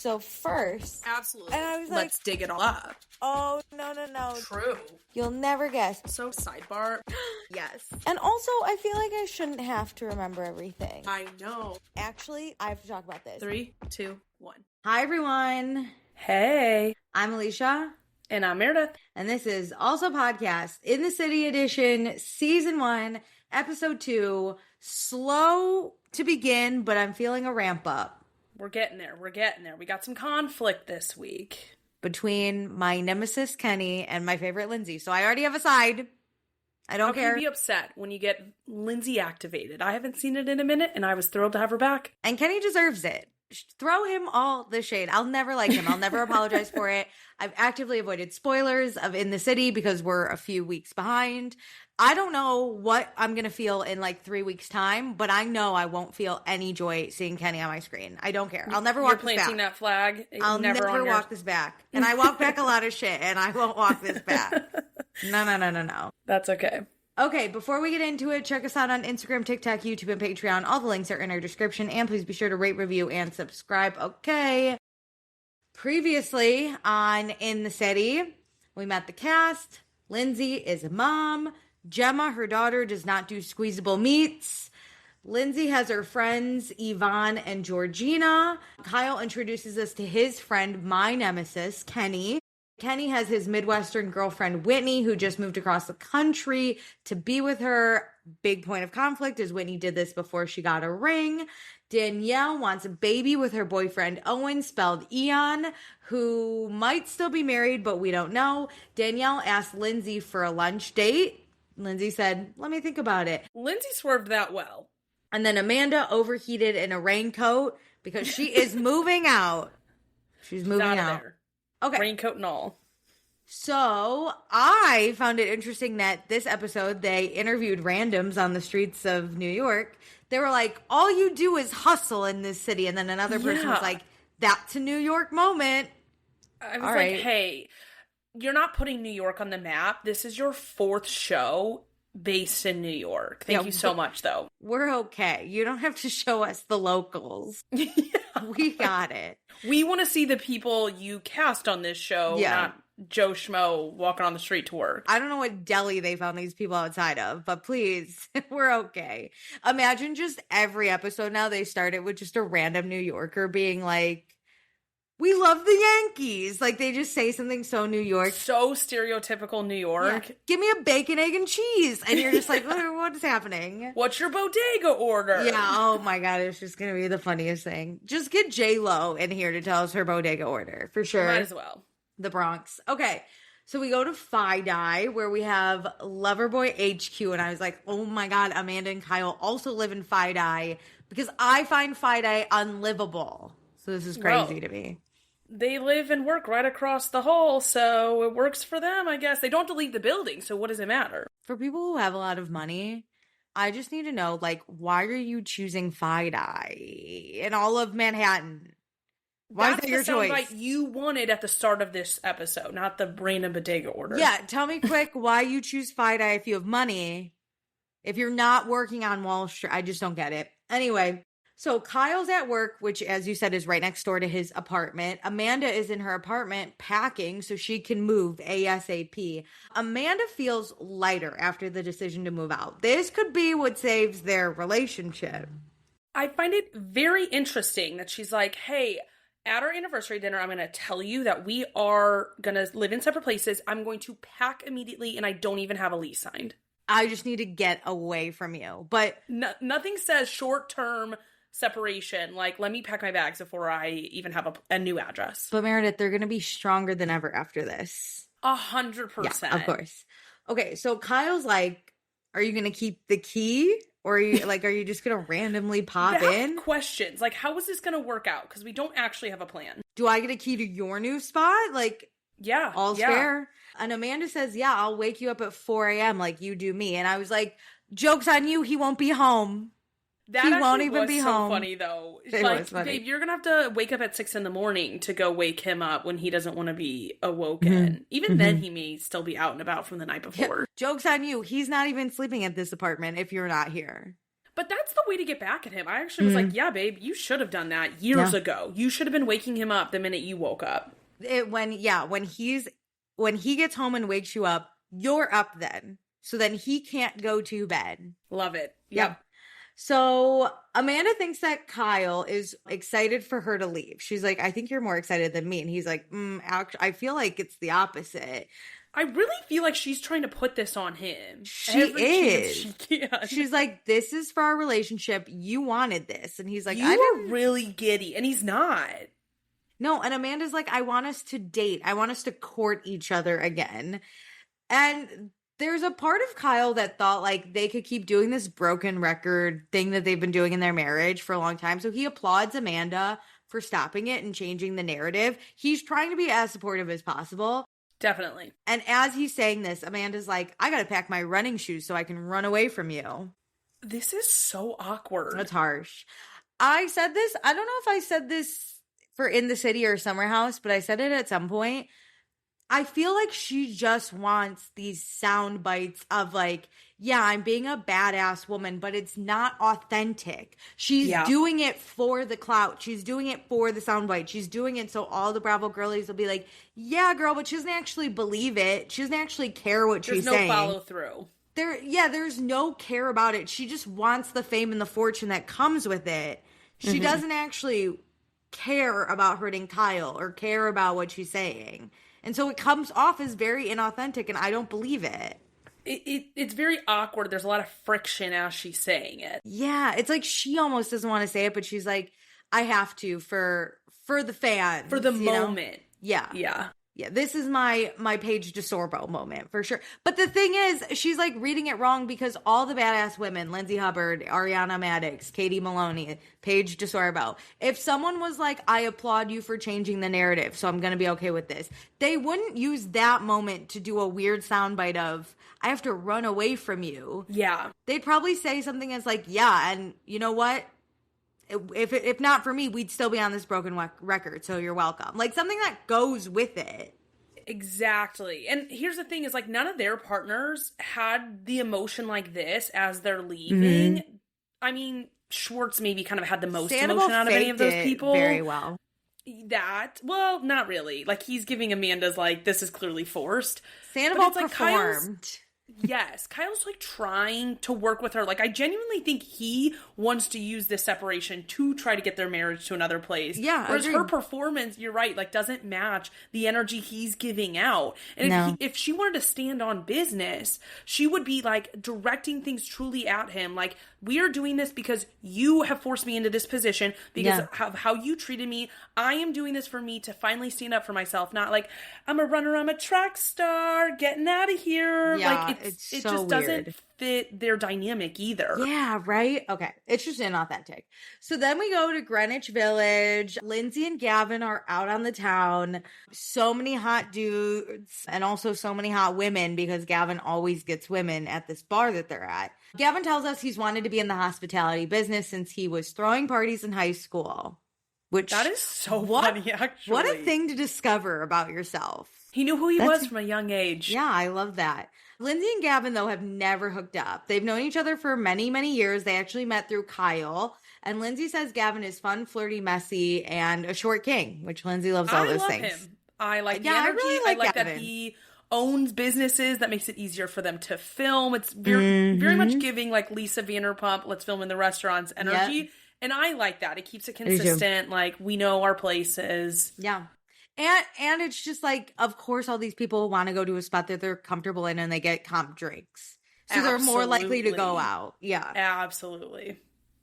So first... Absolutely. And I was like... Let's dig it all up. Oh, no. True. You'll never guess. So, sidebar. Yes. And also, I feel like I shouldn't have to remember everything. I know. Actually, I have to talk about this. 3, 2, 1. Hi, everyone. Hey. I'm Alicia. And I'm Meredith. And this is Also Podcast in the City Edition, Season 1, Episode 2. Slow to begin, but I'm feeling a ramp up. We're getting there. We got some conflict this week. Between my nemesis, Kenny, and my favorite, Lindsay. So I already have a side. I don't care. How can you be upset when you get Lindsay activated? I haven't seen it in a minute, and I was thrilled to have her back. And Kenny deserves it. Throw him all the shade. I'll never like him. I'll never apologize for it. I've actively avoided spoilers of In the City because we're a few weeks behind. I don't know what I'm going to feel in like 3 weeks' time, but I know I won't feel any joy seeing Kenny on my screen. I don't care. I'll never walk this back. You're planting that flag. I'll never walk this back. And I walk back a lot of shit, and I won't walk this back. No. That's okay. Okay, before we get into it, check us out on Instagram, TikTok, YouTube, and Patreon. All the links are in our description, and please be sure to rate, review, and subscribe. Okay. Previously on In the City, we met the cast. Lindsay is a mom. Gemma, her daughter, does not do squeezable meats. Lindsay has her friends, Yvonne and Georgina. Kyle introduces us to his friend, my nemesis, Kenny. Kenny has his Midwestern girlfriend, Whitney, who just moved across the country to be with her. Big point of conflict is Whitney did this before she got a ring. Danielle wants a baby with her boyfriend, Owen, spelled Eon, who might still be married, but we don't know. Danielle asked Lindsay for a lunch date. Lindsay said, let me think about it. Lindsay swerved that well. And then Amanda overheated in a raincoat because she is moving out. She's moving out. There. Okay. Raincoat and all. So I found it interesting that this episode, they interviewed randoms on the streets of New York. They were like, all you do is hustle in this city. And then another person was like, that's a New York moment. I was like, hey, you're not putting New York on the map. This is your 4th show based in New York. Thank you so much, though. We're okay. You don't have to show us the locals. Yeah. We got it. We want to see the people you cast on this show, not Joe Schmo walking on the street to work. I don't know what deli they found these people outside of, but please, we're okay. Imagine just every episode now they started with just a random New Yorker being like, we love the Yankees. Like, they just say something so New York. So stereotypical New York. Yeah. Give me a bacon, egg, and cheese. And you're just like, what is happening? What's your bodega order? Yeah, oh my God, it's just going to be the funniest thing. Just get J-Lo in here to tell us her bodega order, for sure. Might as well. The Bronx. Okay, so we go to Fi-Dye, where we have Loverboy HQ. And I was like, oh my God, Amanda and Kyle also live in Fi-Dye. Because I find Fi-Dye unlivable. So this is crazy to me. They live and work right across the hall, so it works for them, I guess. They don't have to leave the building, so what does it matter? For people who have a lot of money, I just need to know, like, why are you choosing Fi-Dye in all of Manhattan? Why is that your choice? That's the soundbite you wanted at the start of this episode, not the random bodega order. Yeah, tell me quick why you choose Fi-Dye if you have money. If you're not working on Wall Street, I just don't get it. Anyway. So Kyle's at work, which, as you said, is right next door to his apartment. Amanda is in her apartment packing so she can move ASAP. Amanda feels lighter after the decision to move out. This could be what saves their relationship. I find it very interesting that she's like, hey, at our anniversary dinner, I'm going to tell you that we are going to live in separate places. I'm going to pack immediately, and I don't even have a lease signed. I just need to get away from you. But nothing says short-term separation, like, let me pack my bags before I even have a new address. But Meredith, they're gonna be stronger than ever after this. 100%. Yeah, of course. Okay, so Kyle's like, are you gonna keep the key? Or are you just gonna randomly pop in? Questions, like, how is this gonna work out? Because we don't actually have a plan. Do I get a key to your new spot? Like, yeah, all's fair. And Amanda says, yeah, I'll wake you up at 4 a.m. like you do me. And I was like, joke's on you, he won't be home. That he won't even be home. Funny though. It was funny. Babe, you're gonna have to wake up at 6 a.m. to go wake him up when he doesn't want to be awoken. Mm-hmm. Even then, he may still be out and about from the night before. Yeah. Joke's on you. He's not even sleeping at this apartment if you're not here. But that's the way to get back at him. I actually was like, yeah, babe, you should have done that years ago. You should have been waking him up the minute you woke up. When he gets home and wakes you up, you're up then. So then he can't go to bed. Love it. Yep. So Amanda thinks that Kyle is excited for her to leave. She's like, I think you're more excited than me. And he's like, actually, I feel like it's the opposite. I really feel like she's trying to put this on him. She is. She's like, this is for our relationship. You wanted this. And he's like, you are really giddy. And he's not. No, and Amanda's like, I want us to date. I want us to court each other again. And there's a part of Kyle that thought like they could keep doing this broken record thing that they've been doing in their marriage for a long time. So he applauds Amanda for stopping it and changing the narrative. He's trying to be as supportive as possible. Definitely. And as he's saying this, Amanda's like, I got to pack my running shoes so I can run away from you. This is so awkward. That's harsh. I said this. I don't know if I said this for In the City or Summer House, but I said it at some point. I feel like she just wants these sound bites of like, yeah, I'm being a badass woman, but it's not authentic. She's doing it for the clout. She's doing it for the soundbite. She's doing it so all the Bravo girlies will be like, yeah, girl, but she doesn't actually believe it. She doesn't actually care what she's saying. There's no follow through. There's no care about it. She just wants the fame and the fortune that comes with it. She doesn't actually care about hurting Kyle or care about what she's saying. And so it comes off as very inauthentic, and I don't believe it. It's very awkward. There's a lot of friction as she's saying it. Yeah, it's like she almost doesn't want to say it, but she's like, I have to for the fans. For the moment. Know? Yeah, this is my Paige DeSorbo moment for sure. But the thing is, she's like reading it wrong because all the badass women, Lindsay Hubbard, Ariana Madix, Katie Maloney, Paige DeSorbo, if someone was like, I applaud you for changing the narrative, so I'm going to be okay with this, they wouldn't use that moment to do a weird soundbite of, I have to run away from you. Yeah. They'd probably say something as like, yeah, and you know what? If not for me, we'd still be on this broken record, so you're welcome. Like, something that goes with it. Exactly. And here's the thing is, like, none of their partners had the emotion like this as they're leaving. I mean, Schwartz maybe kind of had the most emotion out of any of those people. Very well. Well, not really. Like, he's giving Amanda's, like, this is clearly forced. Sandoval performed. Yes, Kyle's like trying to work with her. Like, I genuinely think he wants to use this separation to try to get their marriage to another place. Yeah, whereas her performance, you're right, like doesn't match the energy he's giving out. And if she wanted to stand on business, she would be like directing things truly at him. Like, we are doing this because you have forced me into this position because of how you treated me. I am doing this for me to finally stand up for myself. Not like, I'm a runner, I'm a track star, getting out of here. Yeah, like, it just weird. Doesn't fit their dynamic either. Yeah, right? Okay. It's just inauthentic. So then we go to Greenwich Village. Lindsay and Gavin are out on the town. So many hot dudes and also so many hot women because Gavin always gets women at this bar that they're at. Gavin tells us he's wanted to be in the hospitality business since he was throwing parties in high school. Which, that is so funny, actually. What a thing to discover about yourself. He knew who he was from a young age. Yeah, I love that. Lindsay and Gavin, though, have never hooked up. They've known each other for many, many years. They actually met through Kyle. And Lindsay says Gavin is fun, flirty, messy, and a short king, which Lindsay loves all those things. Him. I like the energy. I like that he owns businesses. That makes it easier for them to film. It's very, very much giving like Lisa Vanderpump, let's film in the restaurants energy. Yep. And I like that. It keeps it consistent. Like, we know our places. Yeah. And it's just like, of course, all these people want to go to a spot that they're comfortable in and they get comp drinks. So they're more likely to go out. Yeah. Absolutely.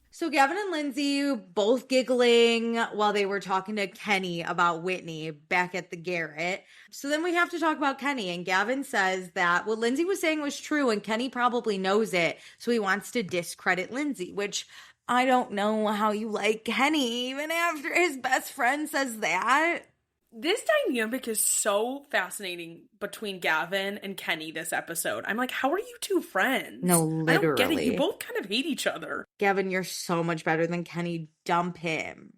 So Gavin and Lindsay both giggling while they were talking to Kenny about Whitney back at the Garret. So then we have to talk about Kenny. And Gavin says that what Lindsay was saying was true and Kenny probably knows it. So he wants to discredit Lindsay, which I don't know how you like Kenny even after his best friend says that. This dynamic is so fascinating between Gavin and Kenny this episode. I'm like, how are you two friends? No, literally. I don't get it. You both kind of hate each other. Gavin, you're so much better than Kenny. Dump him.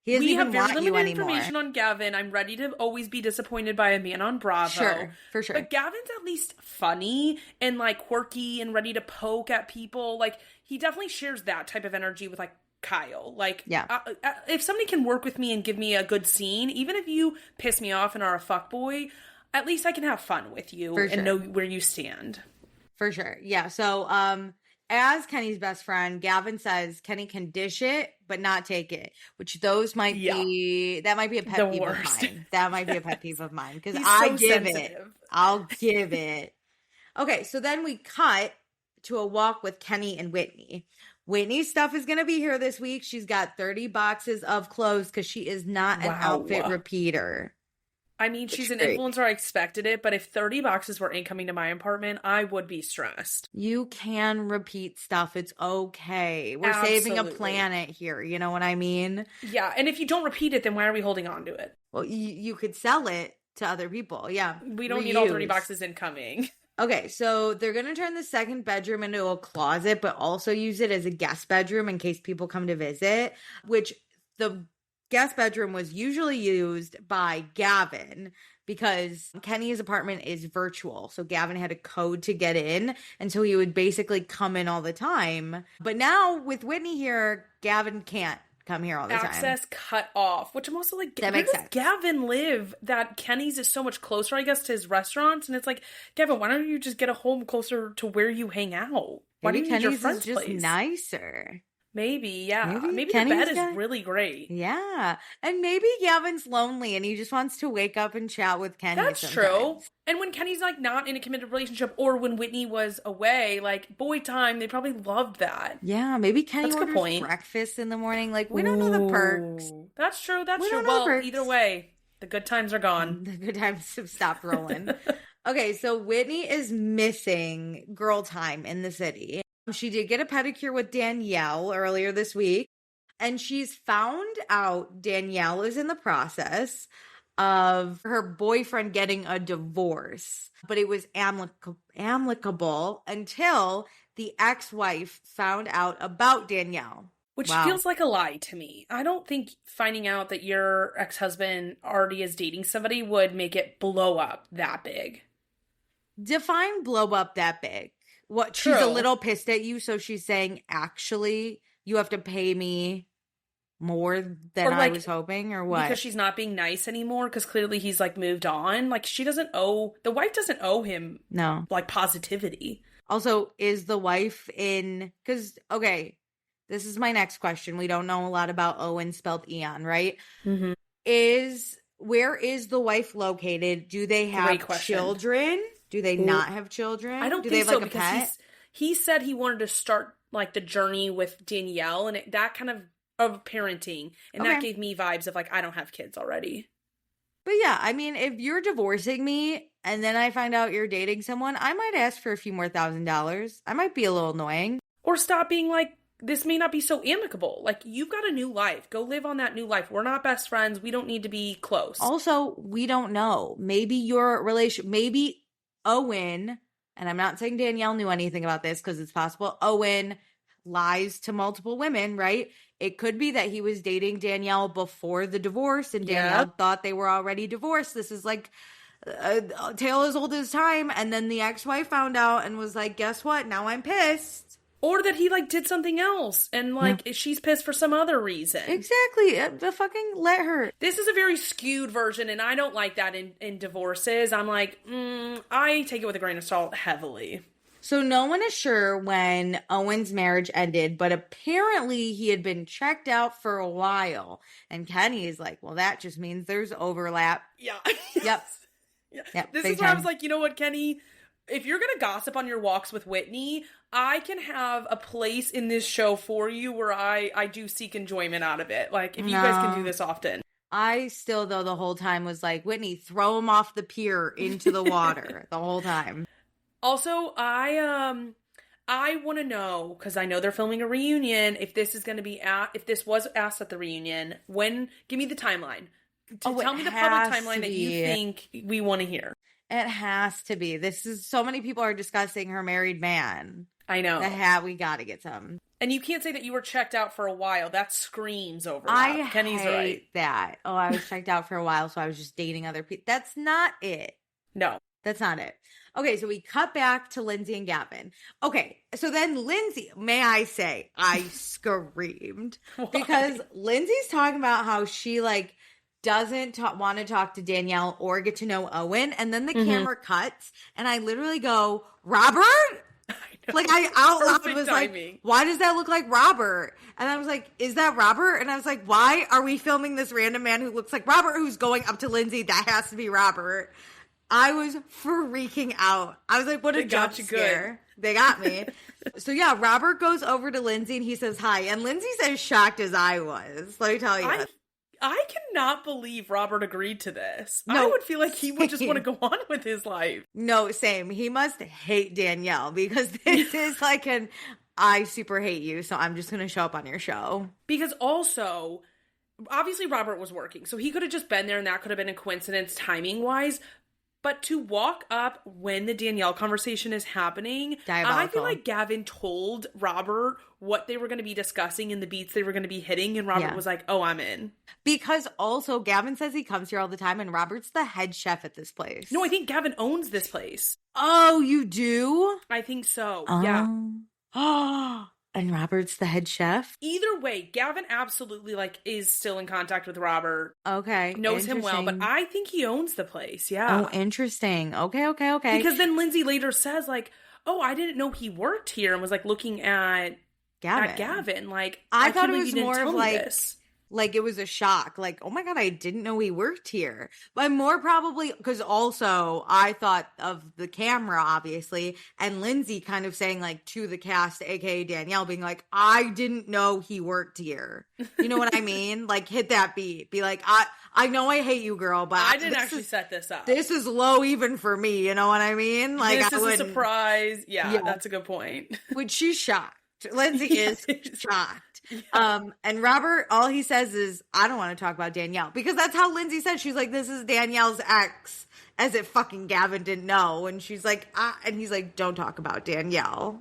He doesn't we even have very want you limited anymore. information on Gavin. I'm ready to always be disappointed by a man on Bravo. Sure, for sure. But Gavin's at least funny and like quirky and ready to poke at people. Like, he definitely shares that type of energy with like Kyle. Like, Yeah. if somebody can work with me and give me a good scene, even if you piss me off and are a fuckboy, at least I can have fun with you For and sure. know where you stand. For sure. Yeah. So, as Kenny's best friend, Gavin says Kenny can dish it, but not take it, which that might be a pet peeve of mine. That might be a pet peeve of mine because I so give sensitive. it. I'll give it. Okay. So then we cut to a walk with Kenny and Whitney. Whitney's stuff is going to be here this week. She's got 30 boxes of clothes because she is not an outfit repeater. I mean, she's an influencer. I expected it, but if 30 boxes were incoming to my apartment, I would be stressed. You can repeat stuff. It's okay. We're saving a planet here. You know what I mean? Yeah. And if you don't repeat it, then why are we holding on to it? Well, you could sell it to other people. Yeah. We don't need all 30 boxes incoming. Okay. So they're going to turn the second bedroom into a closet, but also use it as a guest bedroom in case people come to visit, which the guest bedroom was usually used by Gavin because Kenny's apartment is virtual. So Gavin had a code to get in. And so he would basically come in all the time. But now with Whitney here, Gavin can't come here all the time. Access cut off, which I'm also like, that where makes does sense. Gavin live that Kenny's is so much closer, I guess, to his restaurants? And it's like, Gavin, why don't you just get a home closer to where you hang out? Why do you need your friend's is just place? Nicer. Maybe, yeah. Maybe the bed is really great. Yeah. And maybe Gavin's lonely and he just wants to wake up and chat with Kenny. That's sometimes. true. And when Kenny's like not in a committed relationship or when Whitney was away, like boy time, they probably loved that. Yeah, maybe Kenny orders breakfast in the morning. Like, we don't know the perks. That's true. That's true. Well, either way, the good times are gone. The good times have stopped rolling. Okay, so Whitney is missing girl time in the city. She did get a pedicure with Danielle earlier this week, and she's found out Danielle is in the process of her boyfriend getting a divorce, but it was amicable until the ex-wife found out about Danielle. Which feels like a lie to me. I don't think finding out that your ex-husband already is dating somebody would make it blow up that big. Define blow up that big. What? True. She's a little pissed at you, so she's saying, actually, you have to pay me more than I was hoping, or what? Because she's not being nice anymore, because clearly he's, like, moved on. Like, the wife doesn't owe him, like, positivity. Also, is the wife because, okay, this is my next question. We don't know a lot about Owen, spelled Eon, right? Mm-hmm. Where is the wife located? Do they have children? Do they not have children? I don't think so, because he said he wanted to start like the journey with Danielle and that kind of parenting, and that gave me vibes of like, I don't have kids already. But yeah, I mean, if you're divorcing me and then I find out you're dating someone, I might ask for a few more $1,000s. I might be a little annoying. Or stop being like, this may not be so amicable. Like, you've got a new life. Go live on that new life. We're not best friends. We don't need to be close. Also, we don't know. Maybe maybe Owen, and I'm not saying Danielle knew anything about this because it's possible, Owen lies to multiple women, right? It could be that he was dating Danielle before the divorce and Danielle thought they were already divorced. This is like a tale as old as time. And then the ex-wife found out and was like, guess what? Now I'm pissed. Or that he, like, did something else and, like, she's pissed for some other reason. Exactly. Fucking let her. This is a very skewed version, and I don't like that in divorces. I'm like, I take it with a grain of salt heavily. So no one is sure when Owen's marriage ended, but apparently he had been checked out for a while. And Kenny is like, well, that just means there's overlap. Yeah. Yep. Yep. This is where I was like, you know what, Kenny? If you're going to gossip on your walks with Whitney, I can have a place in this show for you where I do seek enjoyment out of it. Like, if you guys can do this often. I still, though, the whole time was like, Whitney, throw him off the pier into the water the whole time. Also, I want to know, because I know they're filming a reunion, if this is going to be if this was asked at the reunion, give me the timeline. Tell me the public timeline that you think we want to hear. It has to be. So many people are discussing her married man. I know. We got to get some. And you can't say that you were checked out for a while. That screams overlap. Kenny's right. I hate that. Oh, I was checked out for a while, so I was just dating other people. That's not it. No. That's not it. Okay, so we cut back to Lindsay and Gavin. Okay, so then Lindsay, may I say, I screamed because Lindsay's talking about how she like doesn't want to talk to Danielle or get to know Owen, and then the camera cuts, and I literally go, Robert? Like I out loud was like, why does that look like Robert? And I was like, is that Robert? And I was like, why are we filming this random man who looks like Robert who's going up to Lindsay? That has to be Robert. I was freaking out. I was like, what a jump scare. They got me. So yeah, Robert goes over to Lindsay and he says hi. And Lindsay's as shocked as I was. Let me tell you. I cannot believe Robert agreed to this. No, I would feel like he would just want to go on with his life. No, same. He must hate Danielle because this is like I super hate you, so I'm just going to show up on your show. Because also, obviously Robert was working, so he could have just been there and that could have been a coincidence timing-wise. But to walk up when the Danielle conversation is happening, diabolical. I feel like Gavin told Robert what they were going to be discussing and the beats they were going to be hitting, and Robert was like, oh, I'm in. Because also, Gavin says he comes here all the time, and Robert's the head chef at this place. No, I think Gavin owns this place. Oh, you do? I think so, yeah. Oh, and Robert's the head chef? Either way, Gavin absolutely, like, is still in contact with Robert. Okay. Knows him well, but I think he owns the place, yeah. Oh, interesting. Okay. Because then Lindsay later says, like, oh, I didn't know he worked here, and was, like, looking at Gavin. Like, I thought it was more of, like it was a shock. Like, oh my God, I didn't know he worked here. But more probably, because also I thought of the camera, obviously, and Lindsay kind of saying, like, to the cast, aka Danielle, being like, I didn't know he worked here. You know what I mean? Like, hit that beat. Be like, I know I hate you, girl, but I didn't actually set this up. This is low even for me. You know what I mean? Like, this is a surprise. Yeah, that's a good point. Which she's shocked. Lindsay is shocked. Yeah. And Robert, all he says is, I don't want to talk about Danielle. Because that's how Lindsay said. She's like, this is Danielle's ex. As if fucking Gavin didn't know. And she's like, and he's like, don't talk about Danielle.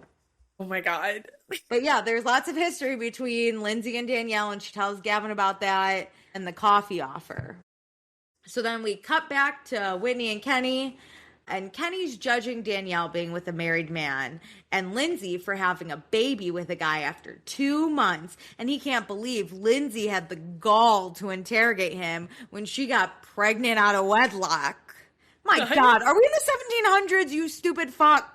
Oh my God. But yeah, there's lots of history between Lindsay and Danielle. And she tells Gavin about that and the coffee offer. So then we cut back to Whitney and Kenny. And Kenny's judging Danielle being with a married man and Lindsay for having a baby with a guy after 2 months. And he can't believe Lindsay had the gall to interrogate him when she got pregnant out of wedlock. My God, are we in the 1700s, you stupid fuck?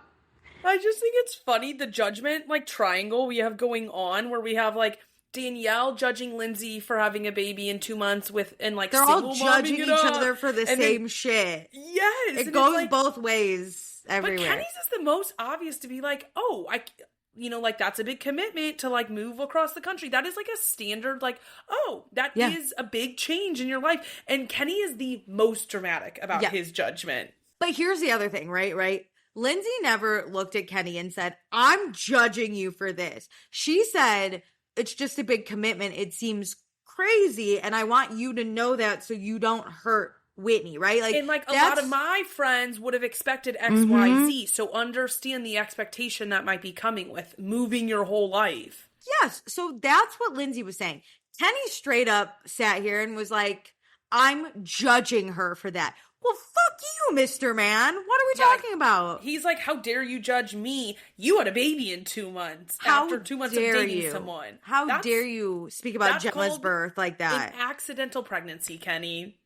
I just think it's funny, the judgment, like, triangle we have going on where we have, like, Danielle judging Lindsay for having a baby in 2 months and like they're all judging each other for the same shit. Yes, it goes like, both ways everywhere. But Kenny's is the most obvious to be like, oh, like that's a big commitment to like move across the country. That is like a standard, like, oh, that is a big change in your life. And Kenny is the most dramatic about his judgment. But here's the other thing, right? Lindsay never looked at Kenny and said, I'm judging you for this. She said, it's just a big commitment. It seems crazy. And I want you to know that so you don't hurt Whitney, right? Like, and like a lot of my friends would have expected X, Y, Z. So understand the expectation that might be coming with moving your whole life. Yes. So that's what Lindsay was saying. Kenny straight up sat here and was like, I'm judging her for that. Well, fuck you, Mr. Man. What are we talking about? He's like, how dare you judge me? You had a baby in 2 months after 2 months of dating someone. How dare you speak about Gemma's birth like that? An accidental pregnancy, Kenny.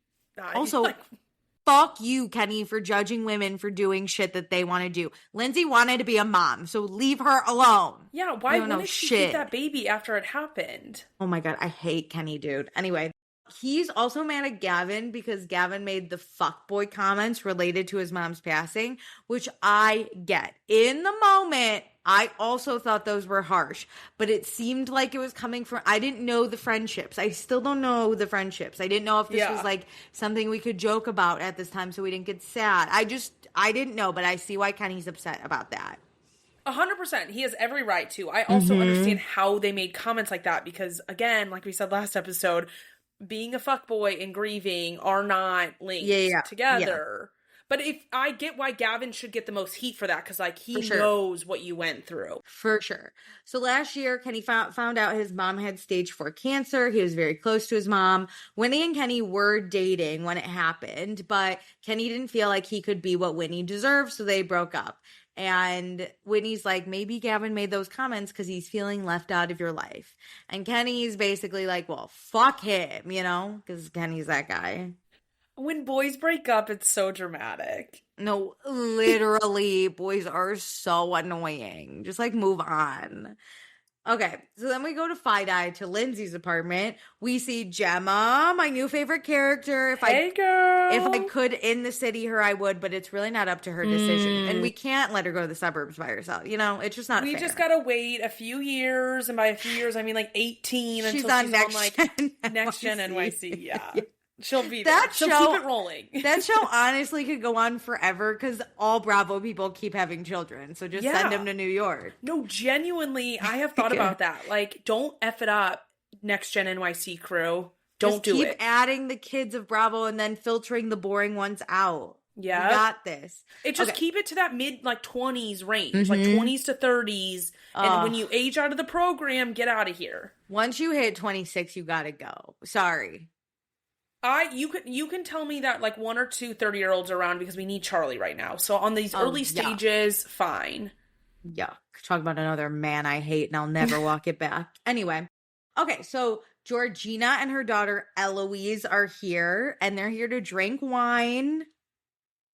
Also, fuck you, Kenny, for judging women for doing shit that they want to do. Lindsay wanted to be a mom, so leave her alone. Yeah, why wouldn't she keep that baby after it happened? Oh my God, I hate Kenny, dude. Anyway. He's also mad at Gavin because Gavin made the fuckboy comments related to his mom's passing, which I get. In the moment, I also thought those were harsh, but it seemed like it was coming from, I didn't know the friendships. I still don't know the friendships. I didn't know if this was like something we could joke about at this time so we didn't get sad. I didn't know, but I see why Kenny's upset about that. 100%. He has every right to. I also understand how they made comments like that because, again, like we said last episode, being a fuckboy and grieving are not linked together. But if I get why Gavin should get the most heat for that, because like he sure. knows what you went through. For sure. So last year, Kenny found out his mom had stage 4 cancer. He was very close to his mom. Whitney and Kenny were dating when it happened, but Kenny didn't feel like he could be what Whitney deserved, so they broke up. And Whitney's like, maybe Gavin made those comments because he's feeling left out of your life. And Kenny's basically like, well, fuck him, you know, because Kenny's that guy. When boys break up, it's so dramatic. No, literally, boys are so annoying. Just like move on. Okay, so then we go to Fi-Dye to Lindsay's apartment. We see Gemma, my new favorite character. Hey, girl. If I could in the city her, I would, but it's really not up to her decision. And we can't let her go to the suburbs by herself. You know, it's just not fair. We just gotta wait a few years, and by a few years, I mean like 18 she's until on she's next on like gen Next Gen NYC. Yeah. She'll be that there. She'll show, keep it rolling. That show honestly could go on forever because all Bravo people keep having children. So just send them to New York. No, genuinely, I have thought about that. Like, don't F it up, Next Gen NYC crew. Don't do it. Keep adding the kids of Bravo and then filtering the boring ones out. Yeah. You got this. It just keep it to that mid like 20s range, like 20s to 30s. And when you age out of the program, get out of here. Once you hit 26, you gotta go. Sorry. You can tell me that like 1 or 2 30-year-olds are around because we need Charlie right now. So on these early stages, fine. Yuck. Talk about another man I hate and I'll never walk it back. Anyway. Okay, so Georgina and her daughter Eloise are here and they're here to drink wine.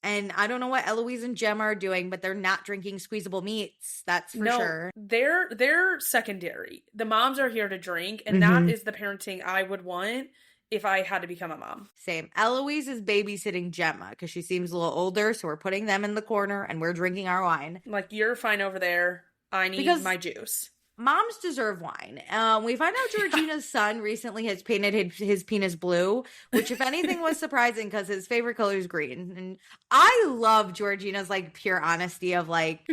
And I don't know what Eloise and Gemma are doing, but they're not drinking squeezable meats. That's for sure. They're secondary. The moms are here to drink, and that is the parenting I would want if I had to become a mom. Same. Eloise is babysitting Gemma because she seems a little older, so we're putting them in the corner and we're drinking our wine. Like, you're fine over there. I need my juice. Moms deserve wine. We find out Georgina's son recently has painted his penis blue, which if anything was surprising because his favorite color is green. And I love Georgina's like pure honesty of like,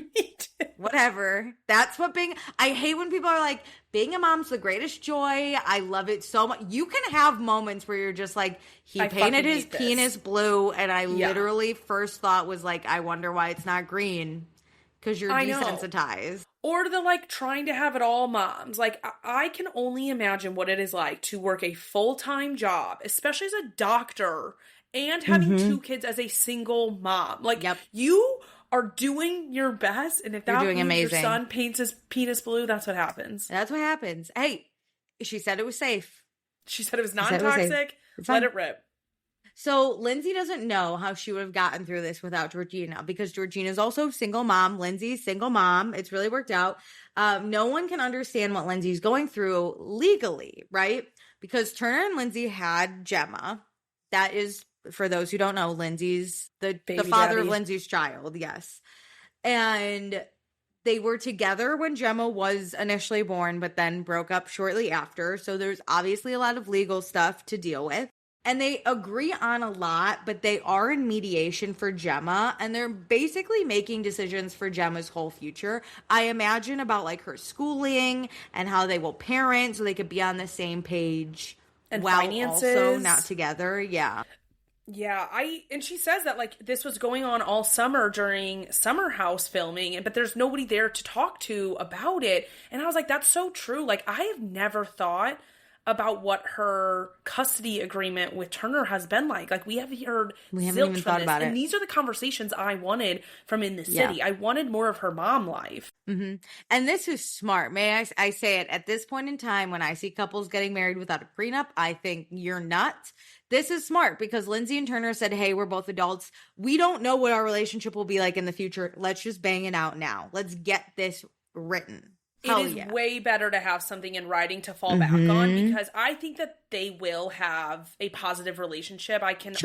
whatever. That's what I hate when people are like, being a mom's the greatest joy. I love it so much. You can have moments where you're just like, he painted his penis blue. And I literally first thought was like, I wonder why it's not green. Because you're desensitized. Or the like trying to have it all moms. Like I can only imagine what it is like to work a full-time job, especially as a doctor, and having 2 kids as a single mom. Like you are doing your best, and if that means your son paints his penis blue, that's what happens. That's what happens. Hey, she said it was safe. She said it was non-toxic. Let it rip. So Lindsay doesn't know how she would have gotten through this without Georgina because Georgina's also a single mom. Lindsay's single mom. It's really worked out. No one can understand what Lindsay's going through legally, right? Because Turner and Lindsay had Gemma. That is, for those who don't know, Lindsay's the father of Lindsay's child. Yes. And they were together when Gemma was initially born, but then broke up shortly after. So there's obviously a lot of legal stuff to deal with. And they agree on a lot, but they are in mediation for Gemma, and they're basically making decisions for Gemma's whole future. I imagine about like her schooling and how they will parent so they could be on the same page and while finances. Also not together. Yeah. Yeah, and she says that like this was going on all summer during Summer House filming, but there's nobody there to talk to about it. And I was like, that's so true. Like I have never thought about what her custody agreement with Turner has been like. Like, we haven't heard zilch from this. And these are the conversations I wanted from In the City. I wanted more of her mom life. Mm-hmm. And this is smart. May I say it, at this point in time, when I see couples getting married without a prenup, I think you're nuts. This is smart because Lindsay and Turner said, hey, we're both adults. We don't know what our relationship will be like in the future. Let's just bang it out now. Let's get this written. It is way better to have something in writing to fall back on because I think that they will have a positive relationship. I can't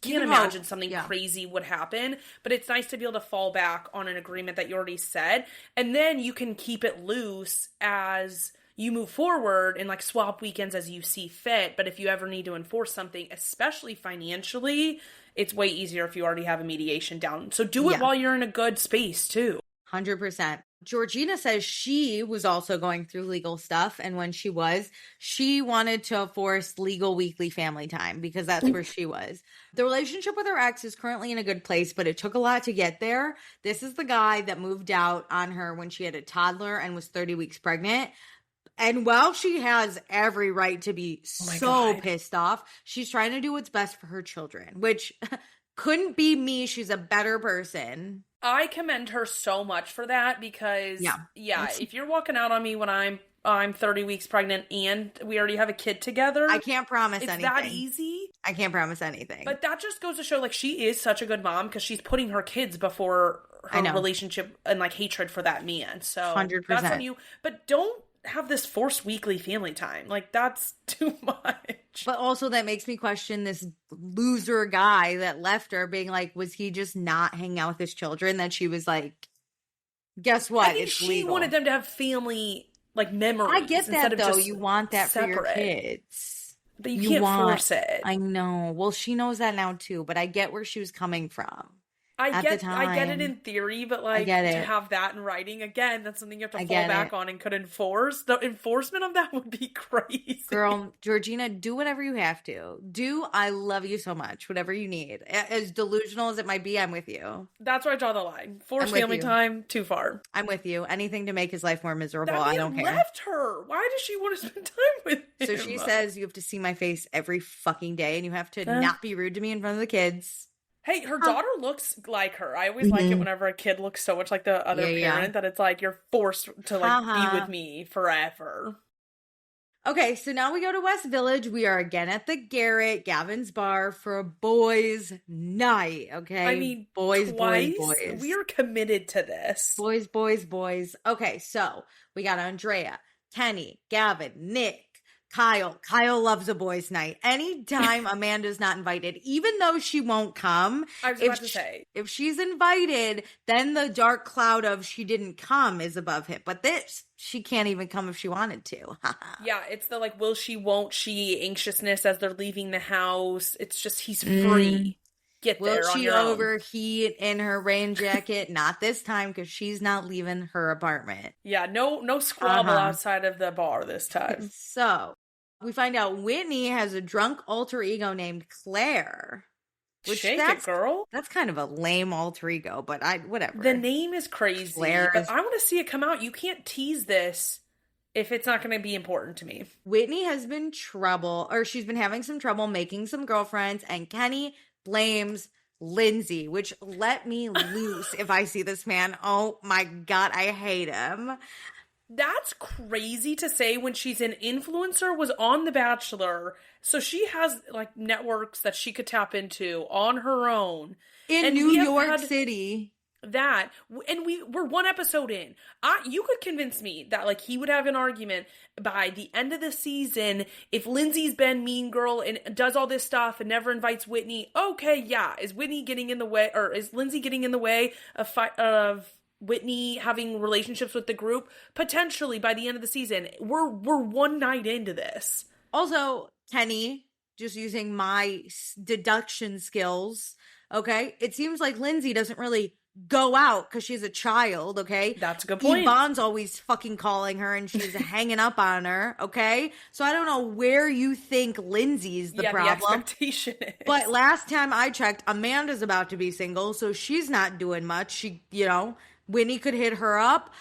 imagine something crazy would happen, but it's nice to be able to fall back on an agreement that you already said, and then you can keep it loose as you move forward and like swap weekends as you see fit. But if you ever need to enforce something, especially financially, it's way easier if you already have a mediation down. So do it while you're in a good space too. 100%. Georgina says she was also going through legal stuff. And when she wanted to force legal weekly family time because that's where she was. The relationship with her ex is currently in a good place, but it took a lot to get there. This is the guy that moved out on her when she had a toddler and was 30 weeks pregnant. And while she has every right to be pissed off, she's trying to do what's best for her children, which couldn't be me. She's a better person. I commend her so much for that because, if you're walking out on me when I'm 30 weeks pregnant and we already have a kid together, I can't promise anything. It's that easy. I can't promise anything. But that just goes to show, like, she is such a good mom because she's putting her kids before her relationship and, like, hatred for that man. So 100%. That's on you. But don't have this forced weekly family time. Like, that's too much. But also that makes me question this loser guy that left her being like, was he just not hanging out with his children? That she was like, guess what? I think it's she legal. wanted them to have family, like, memories. I get that, though. You want that for your kids. But you can't force it. I know. Well, she knows that now, too. But I get where she was coming from. I get it in theory, but like to have that in writing, again, that's something you have to fall back on and could enforce. The enforcement of that would be crazy. Girl, Georgina, do whatever you have to. I love you so much. Whatever you need. As delusional as it might be, I'm with you. That's where I draw the line. Forced family time, too far. I'm with you. Anything to make his life more miserable, that man I don't care. left her. Why does she want to spend time with him? So she says you have to see my face every fucking day and you have to not be rude to me in front of the kids. Hey, her daughter looks like her. I always like it whenever a kid looks so much like the other parent that it's like you're forced to like be with me forever. Okay, so now we go to West Village. We are again at the Garrett, Gavin's bar for a boys' night. Okay, I mean, boys. We are committed to this. Boys. Okay, so we got Andrea, Kenny, Gavin, Nick, Kyle. Kyle loves a boys' night. Anytime Amanda's not invited, even though she won't come, I was about to say, if she's invited, then the dark cloud of she didn't come is above him. But this, she can't even come if she wanted to. Yeah, it's the like, will she, won't she anxiousness as they're leaving the house. It's just, he's free. Get there on your own. Will she overheat in her rain jacket? Not this time, because she's not leaving her apartment. Yeah, no squabble outside of the bar this time. So, we find out Whitney has a drunk alter ego named Claire. Which Shake it, girl. That's kind of a lame alter ego, but whatever. The name is crazy, but I want to see it come out. You can't tease this if it's not going to be important to me. Whitney has been she's been having some trouble making some girlfriends, and Kenny blames Lindsay, which let me loose if I see this man. Oh my God, I hate him. That's crazy to say when she's an influencer, was on The Bachelor, so she has like networks that she could tap into on her own. In New York City. That, and we're one episode in. You could convince me that like he would have an argument by the end of the season if Lindsay's been mean girl and does all this stuff and never invites Whitney. Okay, yeah, is Whitney getting in the way, or is Lindsay getting in the way of Whitney having relationships with the group? Potentially by the end of the season. We're one night into this. Also, Kenny, just using my deduction skills, okay? It seems like Lindsay doesn't really go out because she's a child, okay? That's a good point. Yvonne's always fucking calling her and she's hanging up on her, okay? So I don't know where you think Lindsay's the problem. The expectation is. But last time I checked, Amanda's about to be single, so she's not doing much. She, Whitney could hit her up.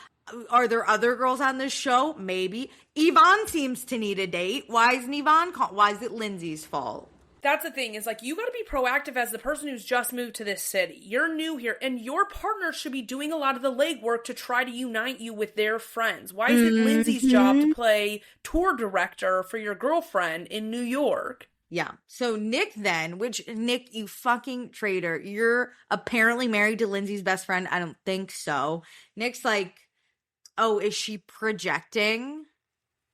Are there other girls on this show? Maybe. Yvonne seems to need a date. Why isn't Yvonne why is it Lindsay's fault? That's the thing, is like, you got to be proactive as the person who's just moved to this city. You're new here, and your partner should be doing a lot of the legwork to try to unite you with their friends. Why is it Lindsay's job to play tour director for your girlfriend in New York? Yeah. So Nick, you fucking traitor. You're apparently married to Lindsay's best friend. I don't think so. Nick's like, oh, is she projecting?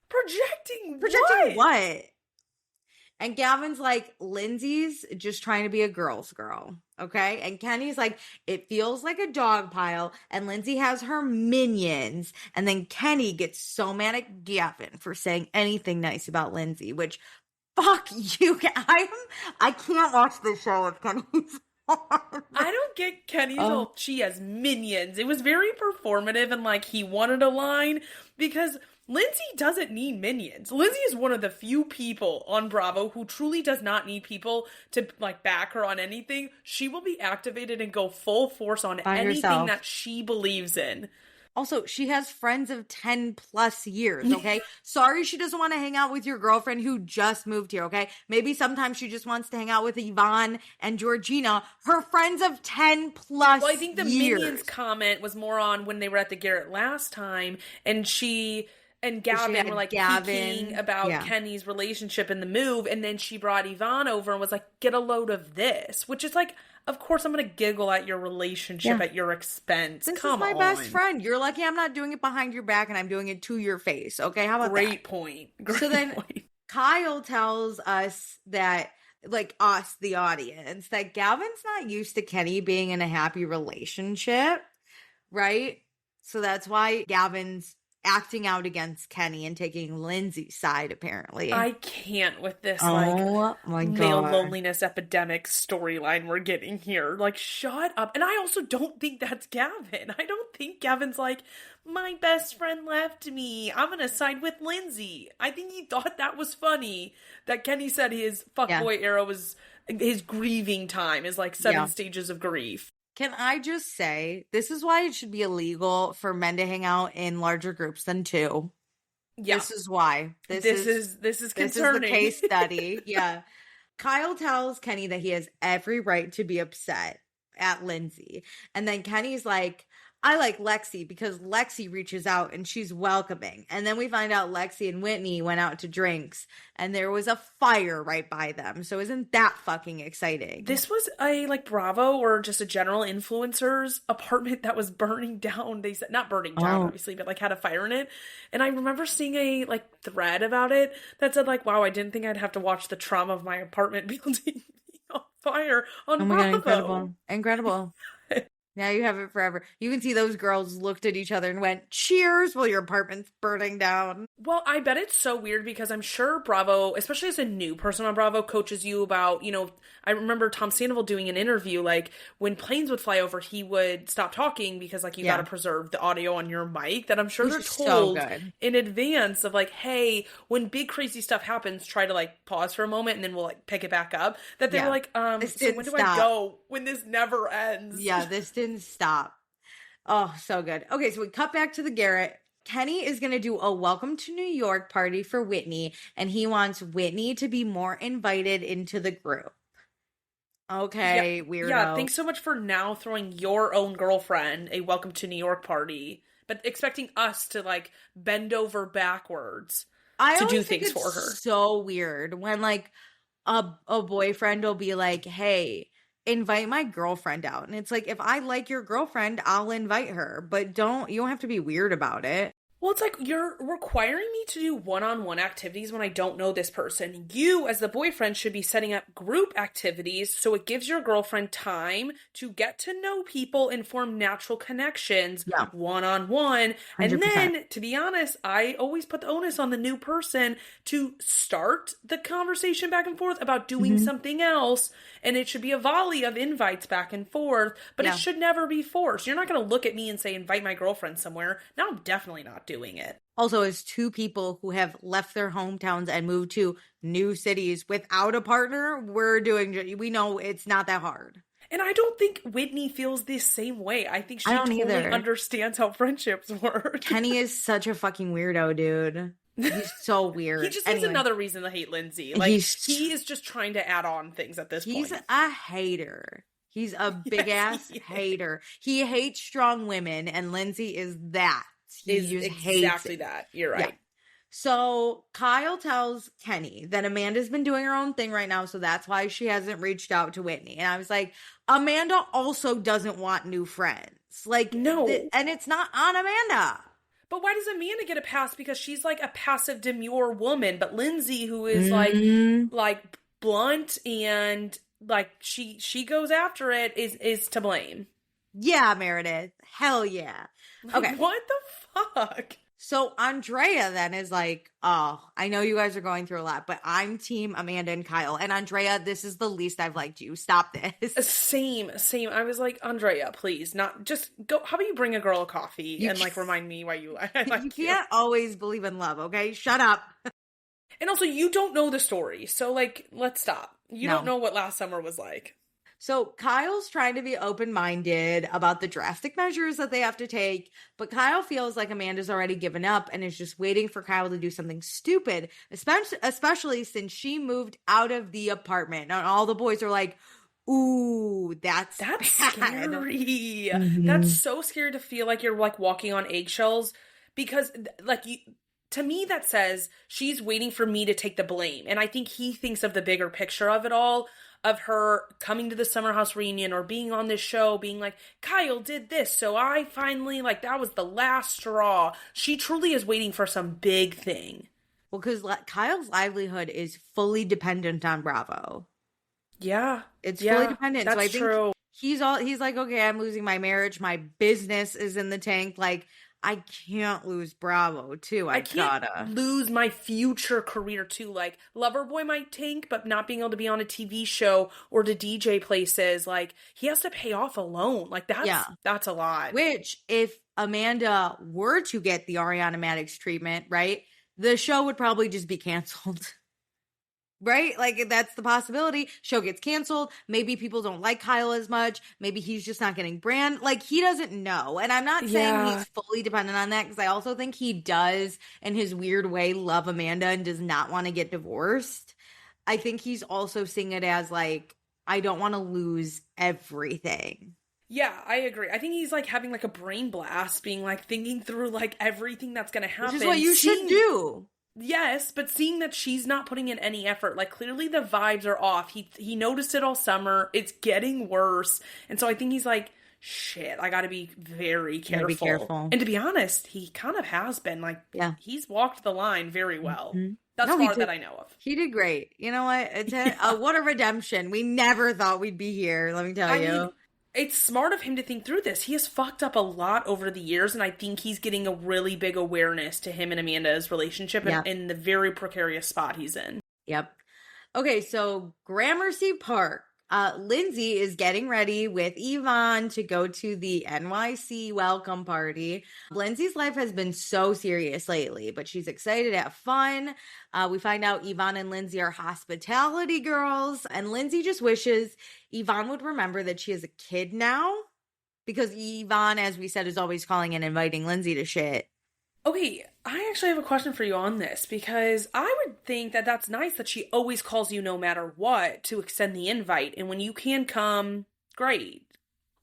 Projecting what? And Gavin's like, Lindsay's just trying to be a girl's girl, okay? And Kenny's like, it feels like a dog pile, and Lindsay has her minions. And then Kenny gets so mad at Gavin for saying anything nice about Lindsay, which, fuck you. I can't watch this show if Kenny's I don't get Kenny's whole, she has minions. It was very performative and like he wanted a line because Lindsay doesn't need minions. Lindsay is one of the few people on Bravo who truly does not need people to like back her on anything. She will be activated and go full force on anything that she believes in. Also, she has friends of 10 plus years, okay? Sorry she doesn't want to hang out with your girlfriend who just moved here, okay? Maybe sometimes she just wants to hang out with Yvonne and Georgina, her friends of 10 plus years. Well, I think the Minions comment was more on when they were at the Garrett last time, and she and Gavin were like speaking about Kenny's relationship in the move, and then she brought Yvonne over and was like, get a load of this, which is like, of course I'm going to giggle at your relationship at your expense. This is my best friend. You're lucky I'm not doing it behind your back and I'm doing it to your face. Okay, how about that? Great point. So then Kyle tells us that, like us, the audience, that Gavin's not used to Kenny being in a happy relationship, right? So that's why Gavin's acting out against Kenny and taking Lindsay's side, apparently. I can't with this, male loneliness epidemic storyline we're getting here. Like, shut up. And I also don't think that's Gavin. I don't think Gavin's like, my best friend left me, I'm gonna side with Lindsay. I think he thought that was funny, that Kenny said his fuckboy era was, his grieving time is like 7 stages of grief. Can I just say, this is why it should be illegal for men to hang out in larger groups than 2. Yeah. This is why. This is concerning. This is the case study. Yeah. Kyle tells Kenny that he has every right to be upset at Lindsay. And then Kenny's like, I like Lexi because Lexi reaches out and she's welcoming. And then we find out Lexi and Whitney went out to drinks and there was a fire right by them. So isn't that fucking exciting? This was a like Bravo or just a general influencer's apartment that was burning down. They said, not burning down obviously, but like had a fire in it. And I remember seeing a like thread about it that said like, wow, I didn't think I'd have to watch the trauma of my apartment building on fire on Bravo. God, incredible. Now you have it forever. You can see those girls looked at each other and went, cheers, while your apartment's burning down. Well, I bet it's so weird because I'm sure Bravo, especially as a new person on Bravo, coaches you about, you know, I remember Tom Sandoval doing an interview, like, when planes would fly over, he would stop talking because, like, you gotta preserve the audio on your mic, that I'm sure they're told in advance of, like, hey, when big crazy stuff happens, try to, like, pause for a moment and then we'll, like, pick it back up. That they were like, so when do I go when this never ends? Yeah, this didn't stop. Oh, so good. Okay, so we cut back to the Garrett. Kenny is going to do a welcome to New York party for Whitney, and he wants Whitney to be more invited into the group. Okay, weirdo. Yeah, thanks so much for now throwing your own girlfriend a welcome to New York party, but expecting us to, like, bend over backwards to do things for her. So weird when, like, a boyfriend will be like, hey, invite my girlfriend out. And it's like, if I like your girlfriend, I'll invite her. But you don't have to be weird about it. Well, it's like you're requiring me to do one-on-one activities when I don't know this person. You, as the boyfriend, should be setting up group activities so it gives your girlfriend time to get to know people and form natural connections one-on-one. 100%. And then, to be honest, I always put the onus on the new person to start the conversation back and forth about doing something else. And it should be a volley of invites back and forth, but it should never be forced. You're not going to look at me and say, invite my girlfriend somewhere. Now I'm definitely not doing it. Also, as 2 people who have left their hometowns and moved to new cities without a partner, we know it's not that hard. And I don't think Whitney feels the same way. I think she totally understands how friendships work. Kenny is such a fucking weirdo, dude. He's so weird. He just needs another reason to hate Lindsay. Like, he is just trying to add on things at this point. He's a hater. He's a big-ass hater. He hates strong women, and Lindsay is that. He just exactly that. You're right. Yeah. So Kyle tells Kenny that Amanda's been doing her own thing right now, so that's why she hasn't reached out to Whitney. And I was like, Amanda also doesn't want new friends. Like, no. And it's not on Amanda. But why does Amanda get a pass? Because she's like a passive, demure woman. But Lindsay, who is like blunt and like she goes after it, is to blame. Yeah, Meredith. Hell yeah. Okay. What the fuck? So Andrea then is like, oh, I know you guys are going through a lot, but I'm team Amanda and Kyle. And Andrea, this is the least I've liked you. Stop this. Same. I was like, Andrea, please, not just go. How about you bring a girl a coffee You and can't- remind me why you I You like you. can't always believe in love, okay? Shut up. And also, you don't know the story, so like, let's stop. You No. don't know what last summer was like. So Kyle's trying to be open-minded about the drastic measures that they have to take, but Kyle feels like Amanda's already given up and is just waiting for Kyle to do something stupid, especially since she moved out of the apartment. And all the boys are like, ooh, that's bad. Scary. Mhm. That's so scary to feel like you're like walking on eggshells because like to me that says she's waiting for me to take the blame. And I think he thinks of the bigger picture of it all, of her coming to the summer house reunion or being on this show, being like, Kyle did this, so I finally, like, that was the last straw. She truly is waiting for some big thing. Well, because Kyle's livelihood is fully dependent on Bravo. Yeah. It's fully dependent. That's so I think true. he's like, okay, I'm losing my marriage. My business is in the tank. Like, I can't lose Bravo, too. I can't gotta lose my future career, too. Like, Loverboy might tank, but not being able to be on a TV show or to DJ places, like, he has to pay off a loan. Like, that's a lot. Which, if Amanda were to get the Ariana Madix treatment, right, the show would probably just be canceled. Right? Like, that's the possibility. Show gets canceled. Maybe people don't like Kyle as much. Maybe he's just not getting brand. Like, he doesn't know. And I'm not saying he's fully dependent on that, because I also think he does, in his weird way, love Amanda and does not want to get divorced. I think he's also seeing it as, like, I don't want to lose everything. Yeah, I agree. I think he's like having like a brain blast, being like thinking through like everything that's going to happen. Which is what you should do. Yes, but seeing that she's not putting in any effort, like clearly the vibes are off. He noticed it all summer. It's getting worse. And so I think he's like, shit, I gotta be very careful. And to be honest, he kind of has been. Like, he's walked the line very well. Mm-hmm. Thus far that I know of. He did great. You know what? It's what a redemption. We never thought we'd be here, let me tell you. Mean, it's smart of him to think through this. He has fucked up a lot over the years, and I think he's getting a really big awareness to him and Amanda's relationship and in the very precarious spot he's in. Yep. Okay, so Gramercy Park. Lindsay is getting ready with Yvonne to go to the NYC welcome party. Lindsay's life has been so serious lately, but she's excited to have fun. We find out Yvonne and Lindsay are hospitality girls, and Lindsay just wishes Yvonne would remember that she is a kid now, because Yvonne, as we said, is always calling and inviting Lindsay to shit. Okay, I actually have a question for you on this, because I would think that that's nice that she always calls you no matter what to extend the invite, and when you can come, great.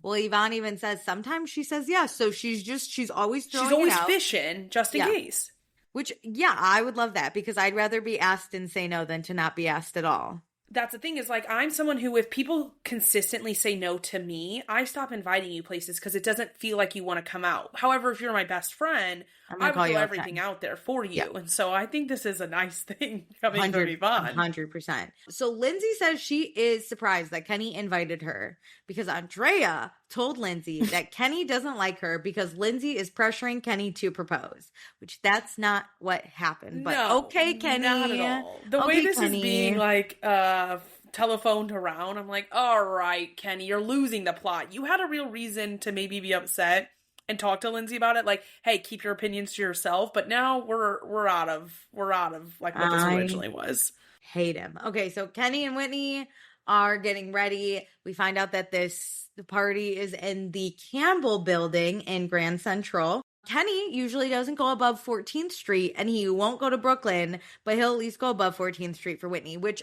Well, Yvonne even says sometimes she says yes, so she's always throwing She's always it out. fishing, just in case. Which, I would love that, because I'd rather be asked and say no than to not be asked at all. That's the thing, is like, I'm someone who, if people consistently say no to me, I stop inviting you places because it doesn't feel like you want to come out. However, if you're my best friend, I would throw everything out there for you. Yep. And so I think this is a nice thing coming from Yvonne. 100%. So Lindsay says she is surprised that Kenny invited her, because Andrea told Lindsay that Kenny doesn't like her because Lindsay is pressuring Kenny to propose, which that's not what happened. But no, okay, Kenny. Not at all. The way this Kenny is being like telephoned around, I'm like, all right, Kenny, you're losing the plot. You had a real reason to maybe be upset and talk to Lindsay about it. Like, hey, keep your opinions to yourself. But now we're out of like what this originally was. Hate him. Okay, so Kenny and Whitney are getting ready. We find out that the party is in the Campbell building in Grand Central. Kenny usually doesn't go above 14th Street, and he won't go to Brooklyn, but he'll at least go above 14th Street for Whitney, which,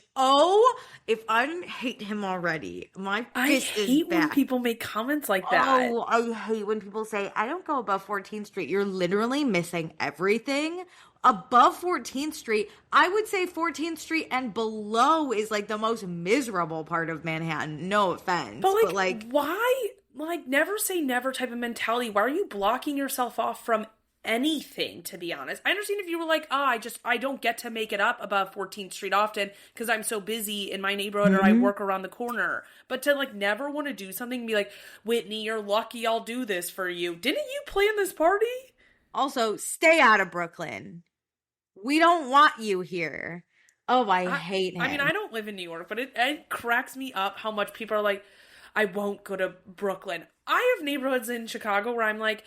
if I didn't hate him already, my fist is back. I hate when people make comments like that. Oh, I hate when people say, I don't go above 14th Street. You're literally missing everything. Above 14th Street, I would say 14th Street and below is like the most miserable part of Manhattan. No offense. But like why? Like, never say never type of mentality. Why are you blocking yourself off from anything, to be honest? I understand if you were like, I don't get to make it up above 14th Street often because I'm so busy in my neighborhood or I work around the corner. But to like never want to do something and be like, Whitney, you're lucky I'll do this for you. Didn't you plan this party? Also, stay out of Brooklyn. We don't want you here. Oh, I hate him. I mean, I don't live in New York, but it cracks me up how much people are like, I won't go to Brooklyn. I have neighborhoods in Chicago where I'm like,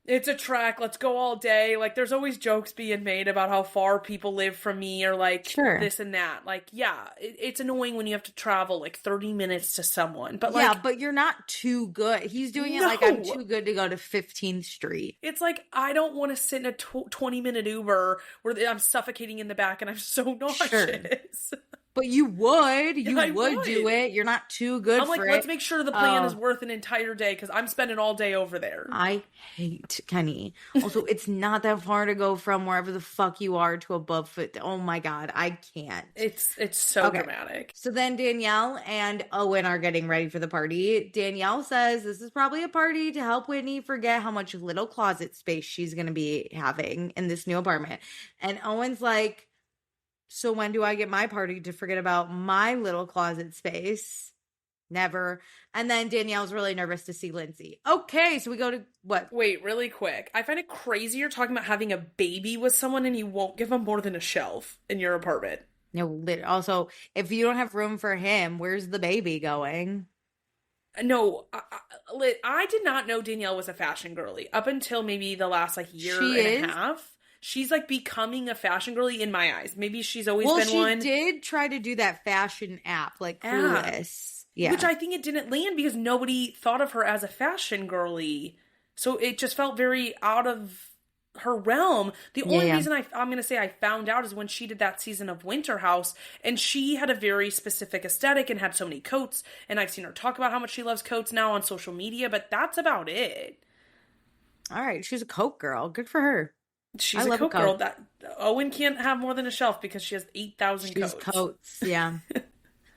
it's a trek, let's go all day. Like, there's always jokes being made about how far people live from me or like this and that. Like, yeah, it's annoying when you have to travel like 30 minutes to someone. But like, yeah, but you're not too good. He's doing it like I'm too good to go to 15th Street. It's like, I don't want to sit in a 20-minute Uber where I'm suffocating in the back and I'm so nauseous. Sure. But you would. You would do it. You're not too good for it. I'm like, let's make sure the plan is worth an entire day because I'm spending all day over there. I hate Kenny. Also, it's not that far to go from wherever the fuck you are to above foot. Oh my God, I can't. It's so dramatic. So then Danielle and Owen are getting ready for the party. Danielle says this is probably a party to help Whitney forget how much little closet space she's going to be having in this new apartment. And Owen's like, so when do I get my party to forget about my little closet space? Never. And then Danielle's really nervous to see Lindsay. Okay, so we go to what? Wait, really quick. I find it crazy you're talking about having a baby with someone and you won't give them more than a shelf in your apartment. No, also, if you don't have room for him, where's the baby going? No, I did not know Danielle was a fashion girly up until maybe the last like year and a half. She's like becoming a fashion girly in my eyes. Maybe she's always been one. She did try to do that fashion app, like Clueless. Yeah. Which I think it didn't land because nobody thought of her as a fashion girly. So it just felt very out of her realm. The only reason I'm going to say I found out is when she did that season of Winter House, and she had a very specific aesthetic and had so many coats. And I've seen her talk about how much she loves coats now on social media, but that's about it. All right. She's a coat girl. Good for her. She's a coat girl. That Owen can't have more than a shelf because she has 8,000 coats. Yeah.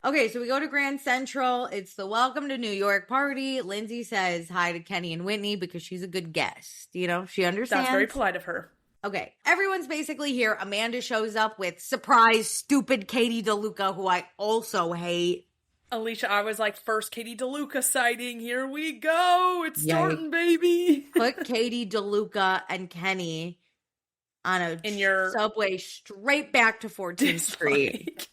Okay, so we go to Grand Central. It's the welcome to New York party. Lindsay says hi to Kenny and Whitney because she's a good guest. You know, she understands. That's very polite of her. Okay, everyone's basically here. Amanda shows up with surprise, stupid Katie DeLuca, who I also hate. Alicia, I was like, first Katie DeLuca sighting. Here we go. It's starting, baby. Put Katie DeLuca and Kenny on a subway straight back to 14th Street.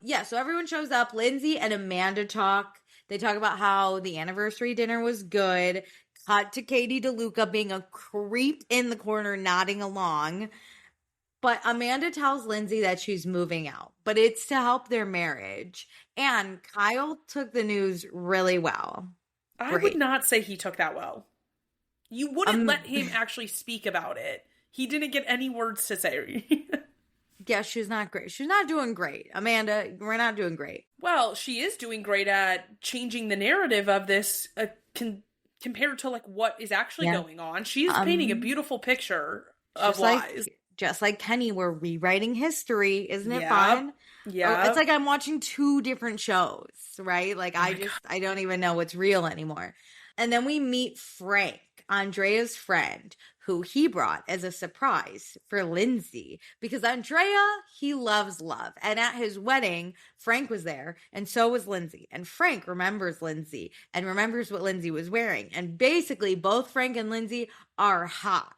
Yeah, so everyone shows up. Lindsay and Amanda talk. They talk about how the anniversary dinner was good. Cut to Katie DeLuca being a creep in the corner, nodding along. But Amanda tells Lindsay that she's moving out, but it's to help their marriage. And Kyle took the news really well. I would not say he took that well. You wouldn't let him actually speak about it. He didn't get any words to say. Yeah, she's not great. She's not doing great. Amanda, we're not doing great. Well, she is doing great at changing the narrative of this compared to like what is actually going on. She is painting a beautiful picture of lies. Just like Kenny, we're rewriting history. Isn't it fun? Yeah. It's like I'm watching two different shows, right? Like I don't even know what's real anymore. And then we meet Frank, Andrea's friend, who he brought as a surprise for Lindsay. Because Andrea, he loves love. And at his wedding, Frank was there, and so was Lindsay. And Frank remembers Lindsay and remembers what Lindsay was wearing. And basically, both Frank and Lindsay are hot.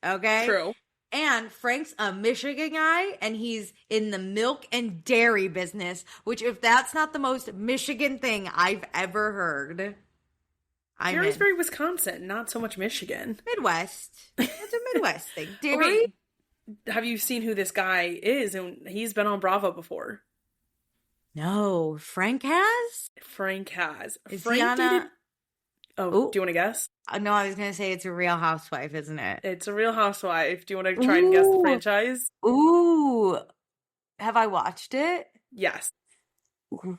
Okay? True. And Frank's a Michigan guy, and he's in the milk and dairy business, which if that's not the most Michigan thing I've ever heard... Dairy's very Wisconsin, not so much Michigan. Midwest. It's a Midwest thing. Dairy? Okay. Have you seen who this guy is? And he's been on Bravo before. No. Frank has? Frank has. Is Frank he on dated... Oh, do you want to guess? No, I was going to say it's a Real Housewife, isn't it? It's a Real Housewife. Do you want to try and guess the franchise? Ooh. Have I watched it? Yes.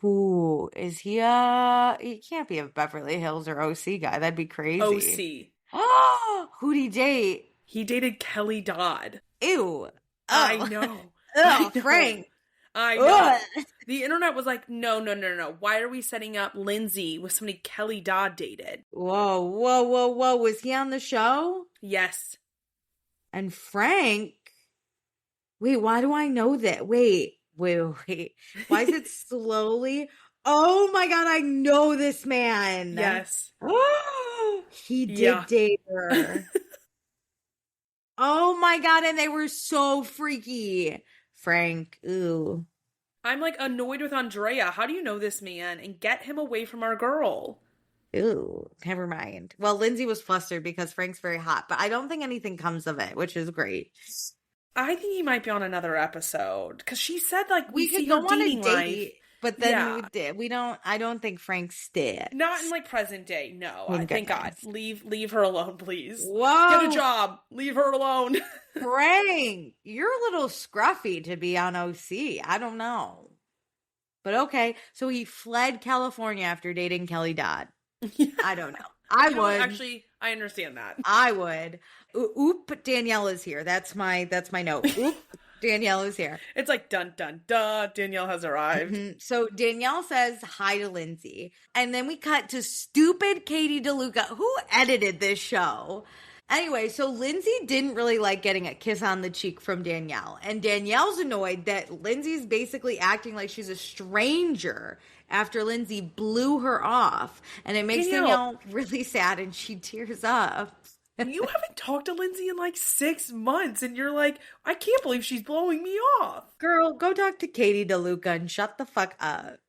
Ooh, is he can't be a Beverly Hills or OC guy. That'd be crazy. OC. Oh, who'd he date? He dated Kelly Dodd. Ew. Oh. I know. Oh, Frank. I know. Ugh. The internet was like, no. Why are we setting up Lindsay with somebody Kelly Dodd dated? Whoa. Was he on the show? Yes. And Frank? Wait, why do I know that? Wait. Why is it slowly? Oh my God, I know this man. Yes. He did date her. Oh my God, and they were so freaky. Frank, ooh. I'm like annoyed with Andrea. How do you know this man? And get him away from our girl. Ooh, never mind. Well, Lindsay was flustered because Frank's very hot, but I don't think anything comes of it, which is great. I think he might be on another episode because she said like we could see go her on a dating date, life. but then we don't. I don't think Frank's dead. Not in like present day. No, thank God. Leave her alone, please. Whoa, get a job. Leave her alone. Frank, you're a little scruffy to be on OC. I don't know, but okay. So he fled California after dating Kelly Dodd. Yeah. I don't know. I would actually. I understand that. I would. Oop, Danielle is here. That's my note. Oop, Danielle is here. It's like dun dun dun. Danielle has arrived. Mm-hmm. So Danielle says hi to Lindsay, and then we cut to stupid Katie DeLuca, who edited this show. Anyway, so Lindsay didn't really like getting a kiss on the cheek from Danielle, and Danielle's annoyed that Lindsay's basically acting like she's a stranger after Lindsay blew her off, and it makes Danielle really sad, and she tears up. You haven't talked to Lindsay in like 6 months, and you're like, I can't believe she's blowing me off. Girl, go talk to Katie DeLuca and shut the fuck up.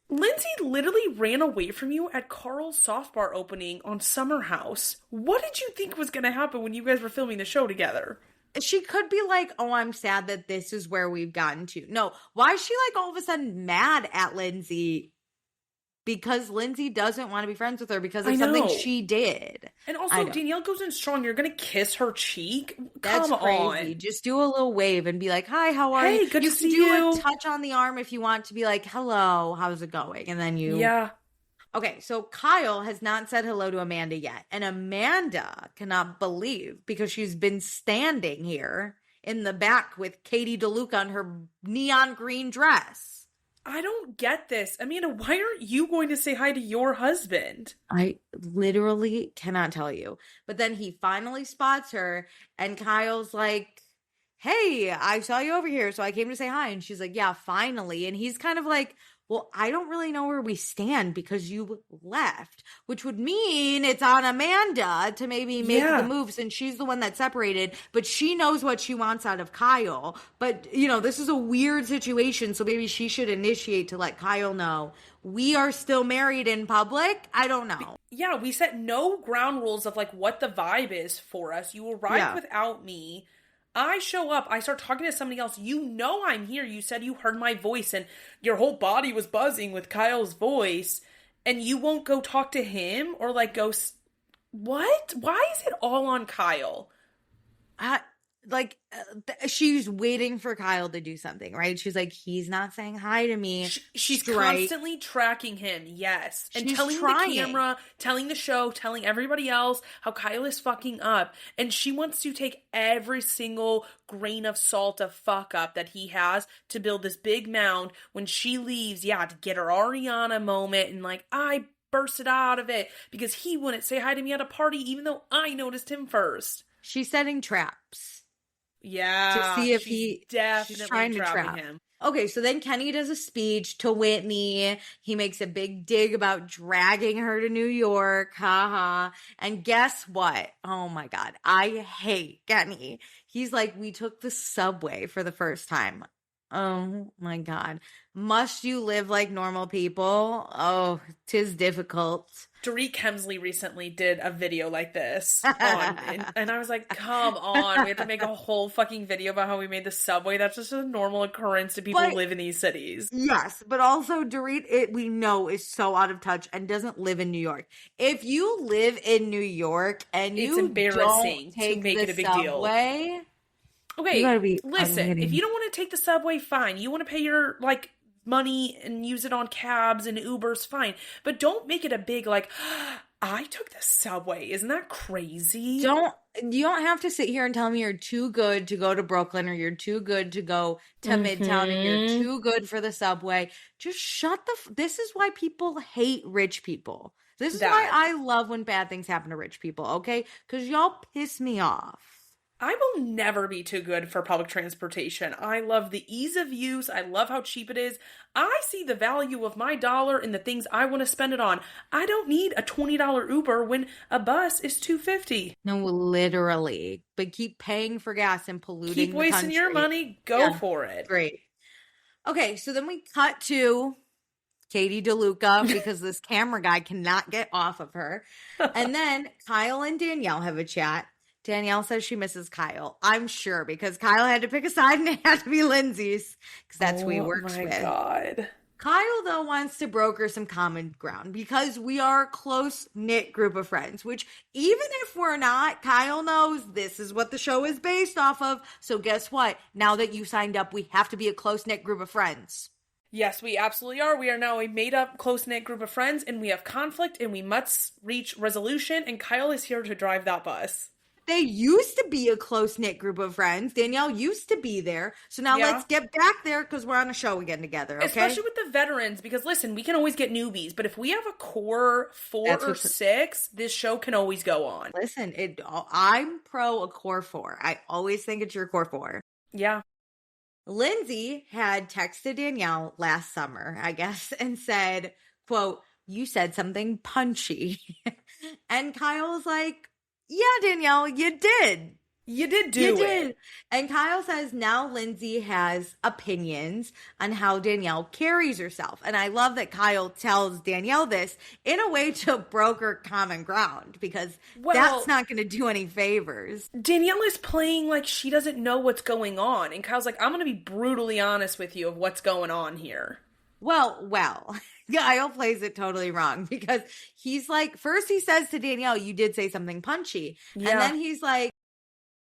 Lindsay literally ran away from you at Carl's soft bar opening on Summer House. What did you think was going to happen when you guys were filming the show together? She could be like, oh, I'm sad that this is where we've gotten to. No, why is she like all of a sudden mad at Lindsay? Because Lindsay doesn't want to be friends with her because of something she did. And also, Danielle goes in strong. You're going to kiss her cheek? That's Come crazy. on. Just do a little wave and be like, hi, how are you? Good to see you. You can do a touch on the arm if you want to be like, hello, how's it going? And then you... Yeah. Okay, so Kyle has not said hello to Amanda yet. And Amanda cannot believe because she's been standing here in the back with Katie DeLuca in her neon green dress. I don't get this. Amanda, why aren't you going to say hi to your husband? I literally cannot tell you. But then he finally spots her and Kyle's like, hey, I saw you over here, so I came to say hi. And she's like, yeah, finally. And he's kind of like, well, I don't really know where we stand because you left, which would mean it's on Amanda to maybe make the move since she's the one that separated, but she knows what she wants out of Kyle. But, you know, this is a weird situation, so maybe she should initiate to let Kyle know we are still married in public. I don't know. Yeah, we set no ground rules of like what the vibe is for us. You arrived without me. I show up, I start talking to somebody else. You know I'm here. You said you heard my voice and your whole body was buzzing with Kyle's voice. And you won't go talk to him or like go... What? Why is it all on Kyle? She's waiting for Kyle to do something, right? She's like, he's not saying hi to me. She's constantly tracking him, yes. And telling the camera, telling the show, telling everybody else how Kyle is fucking up. And she wants to take every single grain of salt of fuck up that he has to build this big mound when she leaves, to get her Ariana moment and like, I bursted out of it because he wouldn't say hi to me at a party even though I noticed him first. She's setting traps. Yeah. To see if she's trying to trap him. Okay, so then Kenny does a speech to Whitney. He makes a big dig about dragging her to New York. Haha. And guess what? Oh my God. I hate Kenny. He's like, we took the subway for the first time. Oh my God. Must you live like normal people? Oh, 'tis difficult. Dorit Kemsley recently did a video like this. And I was like, come on. We have to make a whole fucking video about how we made the subway. That's just a normal occurrence to people who live in these cities. Yes, but also Dorit, we know, is so out of touch and doesn't live in New York. If you live in New York and it's you embarrassing don't take to make the it a big subway, deal. Okay, listen, if you don't want to take the subway, fine. You want to pay your, money and use it on cabs and Ubers, fine. But don't make it a big, I took the subway. Isn't that crazy? You don't have to sit here and tell me you're too good to go to Brooklyn or you're too good to go to Midtown and you're too good for the subway. Just this is why people hate rich people. This is why I love when bad things happen to rich people, okay? Because y'all piss me off. I will never be too good for public transportation. I love the ease of use. I love how cheap it is. I see the value of my dollar in the things I want to spend it on. I don't need a $20 Uber when a bus is $2.50. No, literally. But keep paying for gas and polluting Keep the wasting country. your money. Go for it. Great. Okay, so then we cut to Katie DeLuca because this camera guy cannot get off of her. And then Kyle and Danielle have a chat. Danielle says she misses Kyle. I'm sure because Kyle had to pick a side and it had to be Lindsay's because that's who he works with. Oh my God. Kyle, though, wants to broker some common ground because we are a close-knit group of friends, which even if we're not, Kyle knows this is what the show is based off of. So guess what? Now that you signed up, we have to be a close-knit group of friends. Yes, we absolutely are. We are now a made-up, close-knit group of friends, and we have conflict, and we must reach resolution, and Kyle is here to drive that bus. They used to be a close-knit group of friends. Danielle used to be there. So now let's get back there because we're on a show again together, okay? Especially with the veterans, because listen, we can always get newbies, but if we have a core 4 or 6, this show can always go on. Listen, I'm pro a core 4. I always think it's your core 4. Yeah. Lindsay had texted Danielle last summer, I guess, and said, quote, "You said something punchy." And Kyle was like, "Yeah, Danielle, you did. You did do it." And Kyle says now Lindsay has opinions on how Danielle carries herself. And I love that Kyle tells Danielle this in a way to broker common ground because that's not going to do any favors. Danielle is playing like she doesn't know what's going on. And Kyle's like, I'm going to be brutally honest with you of what's going on here. Well, Kyle plays it totally wrong because he's like, first he says to Danielle, "You did say something punchy." Yeah. And then he's like,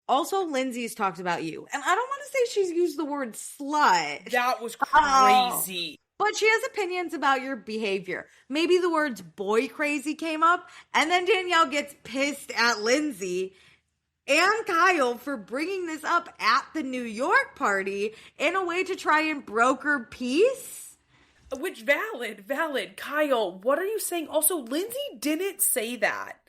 "Also, Lindsay's talked about you." And I don't want to say she's used the word slut. That was crazy. But she has opinions about your behavior. Maybe the words boy crazy came up. And then Danielle gets pissed at Lindsay and Kyle for bringing this up at the New York party in a way to try and broker peace. Which, valid. Kyle, what are you saying? Also, Lindsay didn't say that.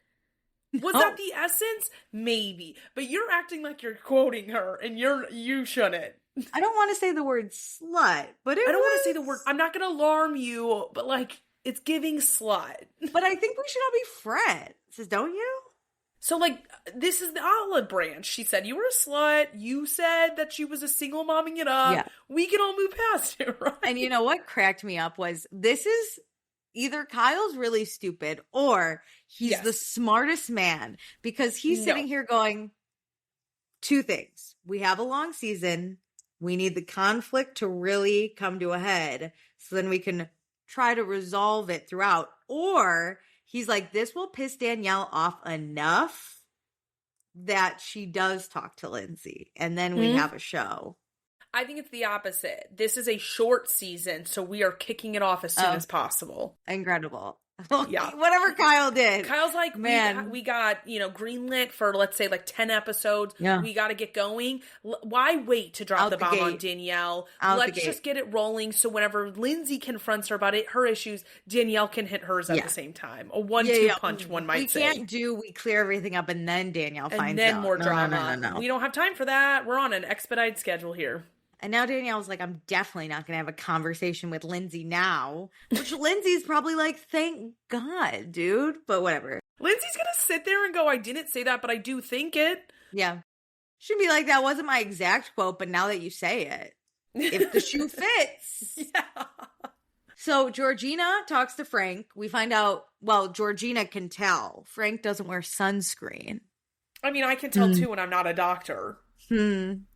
Was that the essence? Maybe. But you're acting like you're quoting her, and you shouldn't. I don't want to say the word slut, but I don't want to say the word. I'm not going to alarm you, but like, it's giving slut. But I think we should all be friends, don't you? So, like, this is the olive branch. She said you were a slut. You said that she was a single momming it up. Yeah. We can all move past it, right? And you know what cracked me up was this is either Kyle's really stupid or he's the smartest man because he's sitting here going, 2 things. We have a long season. We need the conflict to really come to a head so then we can try to resolve it throughout. Or he's like, this will piss Danielle off enough that she does talk to Lindsay. And then we have a show. I think it's the opposite. This is a short season, so we are kicking it off as soon as possible. Incredible. Yeah. Whatever Kyle did. Kyle's like, man, we got, greenlit for, let's say, like 10 episodes. Yeah. We got to get going. Why wait to drop the bomb on Danielle? Let's just get it rolling so whenever Lindsay confronts her about her issues, Danielle can hit hers at the same time. A 1-2 punch, one might say. We clear everything up and then Danielle finds out. And then more drama. No. We don't have time for that. We're on an expedited schedule here. And now Danielle's like, I'm definitely not going to have a conversation with Lindsay now. Which Lindsay's probably like, thank God, dude. But whatever. Lindsay's going to sit there and go, I didn't say that, but I do think it. Yeah. She'd be like, that wasn't my exact quote, but now that you say it, if the shoe fits. Yeah. So Georgina talks to Frank. We find out, Georgina can tell. Frank doesn't wear sunscreen. I mean, I can tell too when I'm not a doctor.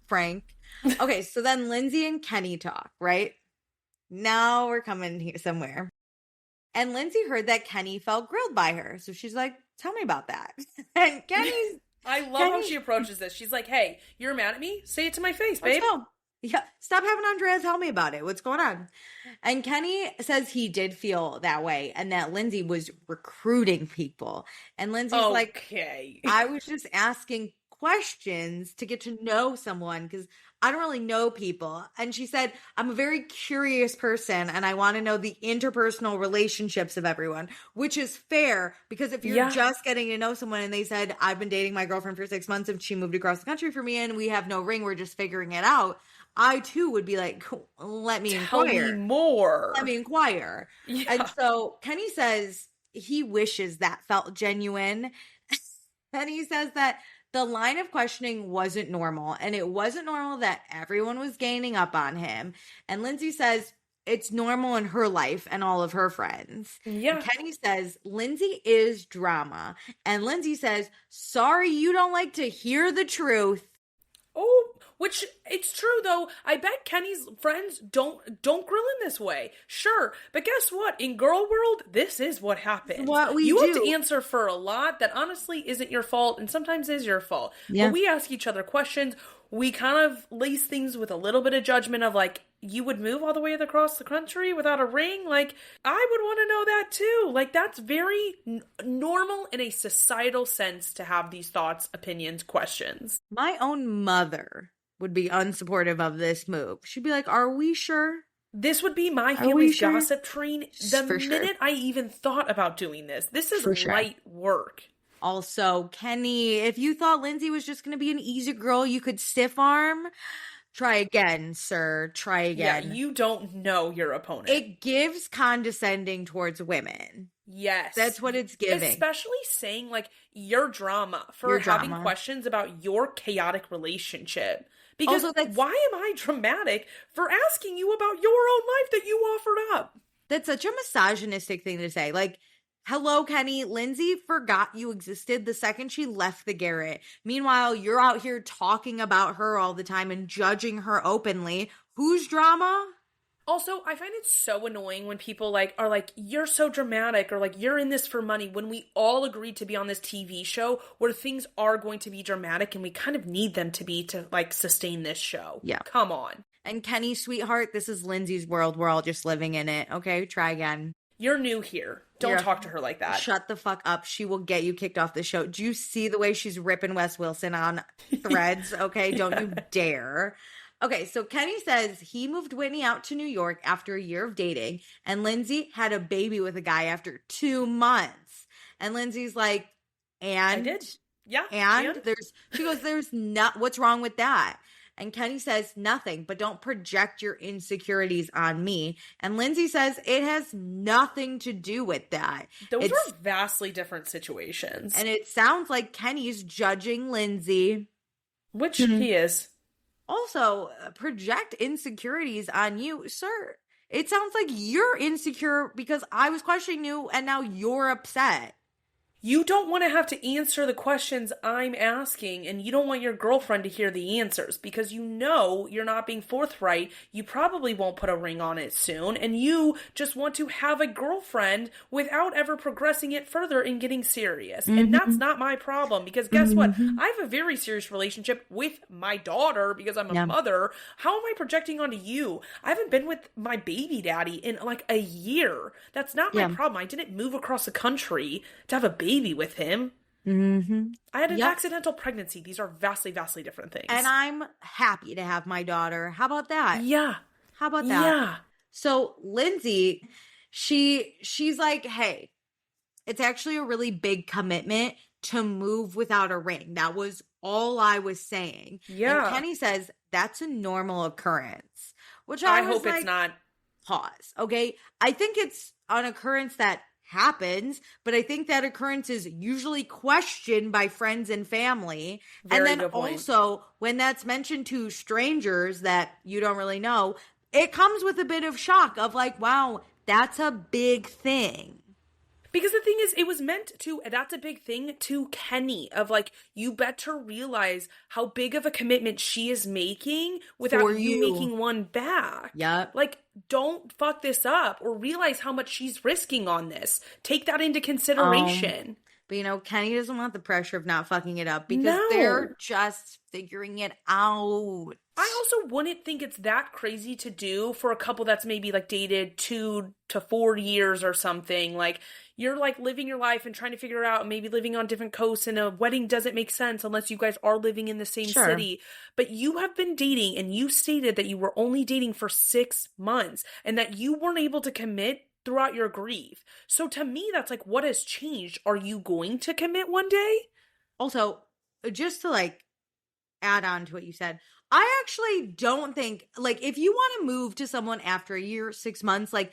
Frank. Okay, so then Lindsay and Kenny talk, right? Now we're coming here somewhere. And Lindsay heard that Kenny felt grilled by her. So she's like, tell me about that. And Kenny's... I love how she approaches this. She's like, hey, you're mad at me? Say it to my face, babe. Let's go. Yeah, stop having Andrea tell me about it. What's going on? And Kenny says he did feel that way and that Lindsay was recruiting people. And Lindsay's like, I was just asking questions to get to know someone because I don't really know people. And she said, I'm a very curious person and I want to know the interpersonal relationships of everyone, which is fair because if you're just getting to know someone and they said, I've been dating my girlfriend for 6 months and she moved across the country for me and we have no ring, we're just figuring it out. I too would be like, let me inquire. Tell me more. Let me inquire. Yeah. And so Kenny says he wishes that felt genuine. And he says that the line of questioning wasn't normal, and it wasn't normal that everyone was gaining up on him. And Lindsay says it's normal in her life and all of her friends. Yeah. And Kenny says Lindsay is drama. And Lindsay says, sorry, you don't like to hear the truth. Oh, which it's true though. I bet Kenny's friends don't grill in this way. Sure, but guess what? In girl world, this is what happens. What we you do. have to answer for a lot that honestly isn't your fault and sometimes is your fault. Yeah. But we ask each other questions. We kind of lace things with a little bit of judgment of like, you would move all the way across the country without a ring? Like, I would want to know that too. Like, that's very normal in a societal sense to have these thoughts, opinions, questions. My own mother would be unsupportive of this move. She'd be like, are we sure? This would be my family's sure? gossip train the minute I even thought about doing this. This is light work. Also, Kenny, if you thought Lindsay was just going to be an easy girl you could stiff arm, try again, sir. Try again. Yeah, you don't know your opponent. It gives condescending towards women. Yes. That's what it's giving. Especially saying, like, your drama for having questions about your chaotic relationship. Because also, why am I dramatic for asking you about your own life that you offered up? That's such a misogynistic thing to say. Like, hello, Kenny. Lindsay forgot you existed the second she left the garret. Meanwhile, you're out here talking about her all the time and judging her openly. Whose drama? Also, I find it so annoying when people like are like, you're so dramatic or like you're in this for money when we all agreed to be on this TV show where things are going to be dramatic and we kind of need them to be to like sustain this show. Yeah. Come on. And Kenny, sweetheart, this is Lindsay's world. We're all just living in it. Okay, try again. You're new here. Don't talk to her like that. Shut the fuck up. She will get you kicked off the show. Do you see the way she's ripping Wes Wilson on threads? Okay, don't you dare. Okay, so Kenny says he moved Whitney out to New York after a year of dating, and Lindsay had a baby with a guy after 2 months. And Lindsay's like, and? I did. Yeah. And? She goes, there's not, what's wrong with that? And Kenny says, nothing, but don't project your insecurities on me. And Lindsay says, it has nothing to do with that. Those are vastly different situations. And it sounds like Kenny's judging Lindsay. Which he is. Also, project insecurities on you, sir. It sounds like you're insecure because I was questioning you and now you're upset. You don't want to have to answer the questions I'm asking, and you don't want your girlfriend to hear the answers because you know you're not being forthright. You probably won't put a ring on it soon, and you just want to have a girlfriend without ever progressing it further and getting serious. Mm-hmm. And that's not my problem because guess what? I have a very serious relationship with my daughter because I'm a mother. How am I projecting onto you? I haven't been with my baby daddy in like a year. That's not my problem. I didn't move across the country to have a baby with him. I had an accidental pregnancy. These are vastly, vastly different things. And I'm happy to have my daughter. How about that? Yeah. How about that? Yeah. So Lindsay, she's like, hey, it's actually a really big commitment to move without a ring. That was all I was saying. Yeah. And Kenny says that's a normal occurrence, which I hope it's not. Pause. Okay. I think it's an occurrence that happens, but I think that occurrence is usually questioned by friends and family. Very and then also when that's mentioned to strangers that you don't really know, it comes with a bit of shock of like, wow, that's a big thing. Because the thing is, it was meant to, that's a big thing to Kenny of like, you better realize how big of a commitment she is making without you making one back. Yep. Like, don't fuck this up or realize how much she's risking on this. Take that into consideration. But, you know, Kenny doesn't want the pressure of not fucking it up because No. they're just figuring it out. I also wouldn't think it's that crazy to do for a couple that's maybe like dated 2 to 4 years or something. Like, you're like living your life and trying to figure it out, and maybe living on different coasts, and a wedding doesn't make sense unless you guys are living in the same city. But you have been dating, and you stated that you were only dating for 6 months and that you weren't able to commit throughout your grief. So to me, that's like, what has changed? Are you going to commit one day? Also, just to like add on to what you said, I actually don't think, like, if you want to move to someone after a year, 6 months, like,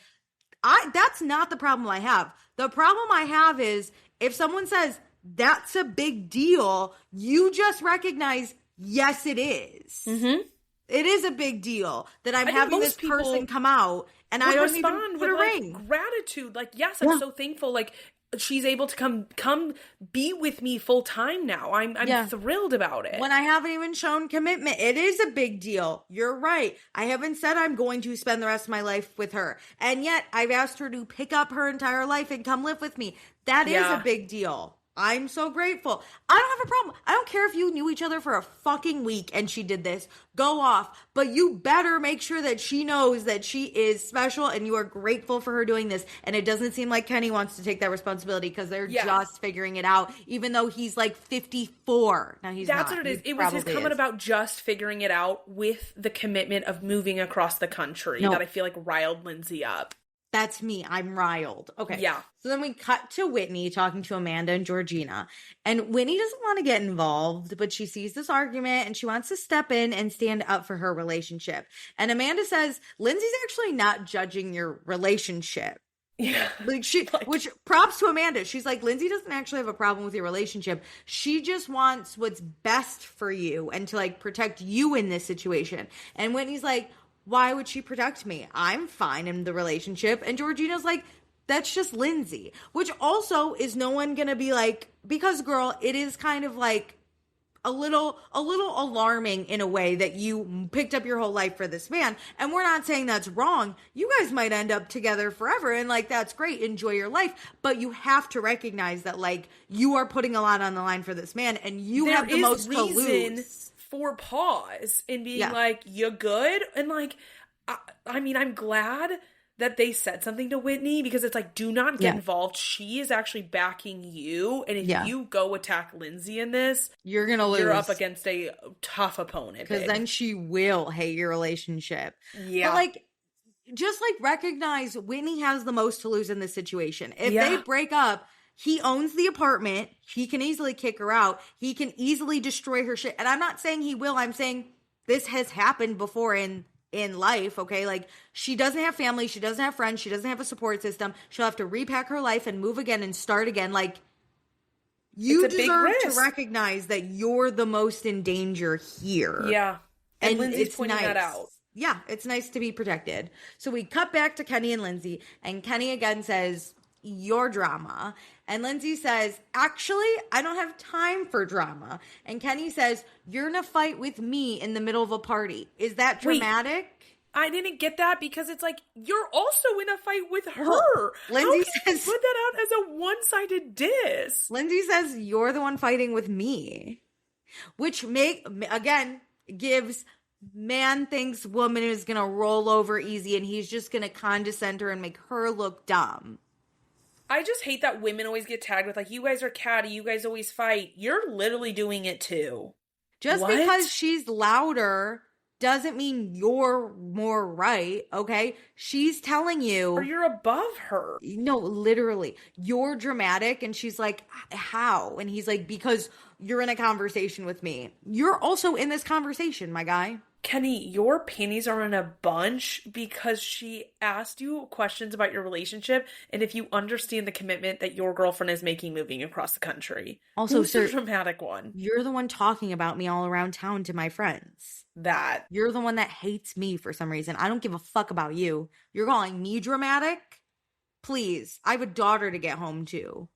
that's not the problem I have. The problem I have is if someone says that's a big deal, you just recognize, yes, it is. Mm-hmm. It is a big deal that I'm having this person come out and I don't even put a ring. Gratitude. Like, yes, I'm so thankful. Like, she's able to come be with me full time now. I'm thrilled about it. When I haven't even shown commitment, it is a big deal. You're right. I haven't said I'm going to spend the rest of my life with her. And yet I've asked her to pick up her entire life and come live with me. That is a big deal. I'm so grateful. I don't have a problem. I don't care if you knew each other for a fucking week and she did this. Go off. But you better make sure that she knows that she is special and you are grateful for her doing this. And it doesn't seem like Kenny wants to take that responsibility because they're just figuring it out, even though he's like 54. Now That's what it is. It was his comment about just figuring it out with the commitment of moving across the country that I feel like riled Lindsay up. That's me. I'm riled. Okay. Yeah. So then we cut to Whitney talking to Amanda and Georgina. And Whitney doesn't want to get involved, but she sees this argument and she wants to step in and stand up for her relationship. And Amanda says, Lindsay's actually not judging your relationship. Yeah. Which props to Amanda. She's like, Lindsay doesn't actually have a problem with your relationship. She just wants what's best for you and to like protect you in this situation. And Whitney's like, why would she protect me? I'm fine in the relationship. And Georgina's like, that's just Lindsay. Which also is no one gonna be like, because girl, it is kind of like a little alarming in a way that you picked up your whole life for this man. And we're not saying that's wrong. You guys might end up together forever and like, that's great. Enjoy your life. But you have to recognize that like you are putting a lot on the line for this man and you have the most to lose. For pause and being like, you good? And like, I mean, I'm glad that they said something to Whitney because it's like, do not get involved. She is actually backing you. And if you go attack Lindsay in this, you're going to lose. You're up against a tough opponent. Because then she will hate your relationship. Yeah. But like, just like recognize Whitney has the most to lose in this situation. If they break up, he owns the apartment. He can easily kick her out. He can easily destroy her shit. And I'm not saying he will. I'm saying this has happened before in life, okay? Like, she doesn't have family. She doesn't have friends. She doesn't have a support system. She'll have to repack her life and move again and start again. Like, you deserve to recognize that you're the most in danger here. Yeah. And Lindsay's pointing that out. Yeah, it's nice to be protected. So we cut back to Kenny and Lindsay. And Kenny again says, your drama. And Lindsay says, actually, I don't have time for drama. And Kenny says, you're in a fight with me in the middle of a party. Is that dramatic? Wait, I didn't get that because it's like, you're also in a fight with her. Lindsay says, put that out as a one-sided diss. Lindsay says, you're the one fighting with me. Which gives man thinks woman is going to roll over easy and he's just going to condescend her and make her look dumb. I just hate that women always get tagged with like, you guys are catty, you guys always fight. You're literally doing it too. Just because she's louder doesn't mean you're more right, okay? She's telling you. Or you're above her. No, literally. You're dramatic and she's like, how? And he's like, because you're in a conversation with me. You're also in this conversation, my guy. Kenny, your panties are in a bunch because she asked you questions about your relationship and if you understand the commitment that your girlfriend is making moving across the country. Also, who's the dramatic one? You're the one talking about me all around town to my friends. That. You're the one that hates me for some reason. I don't give a fuck about you. You're calling me dramatic? Please. I have a daughter to get home to.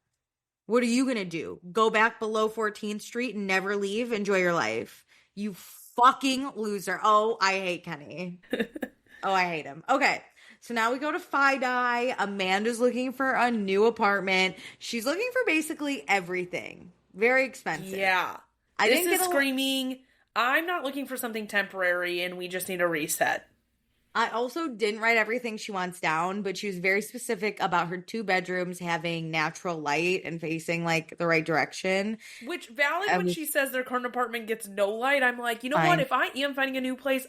What are you going to do? Go back below 14th Street and never leave? Enjoy your life. You fucking loser. Oh, I hate Kenny. Oh, I hate him. Okay. So now we go to Fi-Di. Amanda's looking for a new apartment. She's looking for basically everything. Very expensive. Yeah. This is screaming, I'm not looking for something temporary and we just need a reset. I also didn't write everything she wants down, but she was very specific about her 2 bedrooms having natural light and facing like the right direction. Which valid when she says their current apartment gets no light. I'm like, you know what? If I am finding a new place,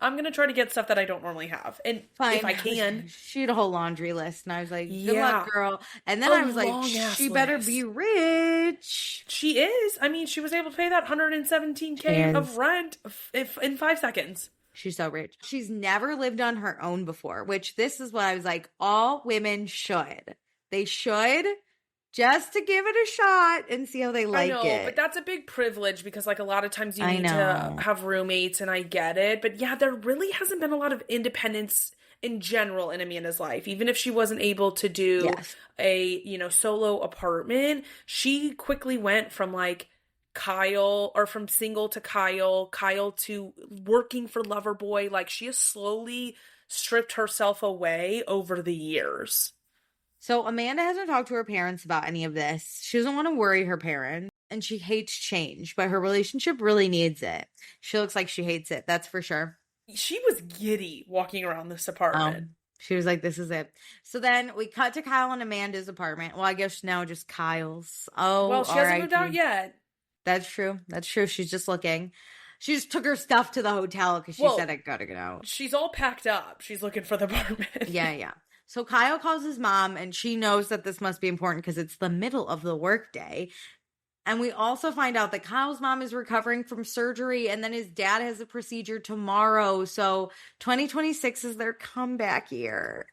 I'm going to try to get stuff that I don't normally have. And if I can. She had a whole laundry list. And I was like, good luck, girl. And then I was like, she better be rich. She is. I mean, she was able to pay that $117K of rent in 5 seconds. She's so rich. She's never lived on her own before, which this is what I was like, all women should. They should, just to give it a shot and see how they like it. But that's a big privilege because like a lot of times you need to have roommates, and I get it. But yeah, there really hasn't been a lot of independence in general in Amanda's life. Even if she wasn't able to do a, solo apartment, she quickly went from like Kyle, or from single to Kyle to working for Loverboy. Like she has slowly stripped herself away over the years. So Amanda hasn't talked to her parents about any of this. She doesn't want to worry her parents, and she hates change, but her relationship really needs it. She looks like she hates it, that's for sure. She was giddy walking around this apartment. She was like, this is it. So then we cut to Kyle and Amanda's apartment. Well, I guess now just Kyle's. Well, she hasn't moved out yet. That's true. She's just looking. She just took her stuff to the hotel because she said, I gotta get out. She's all packed up. She's looking for the apartment. Yeah. So Kyle calls his mom, and she knows that this must be important because it's the middle of the workday. And we also find out that Kyle's mom is recovering from surgery, and then his dad has a procedure tomorrow. So 2026 is their comeback year.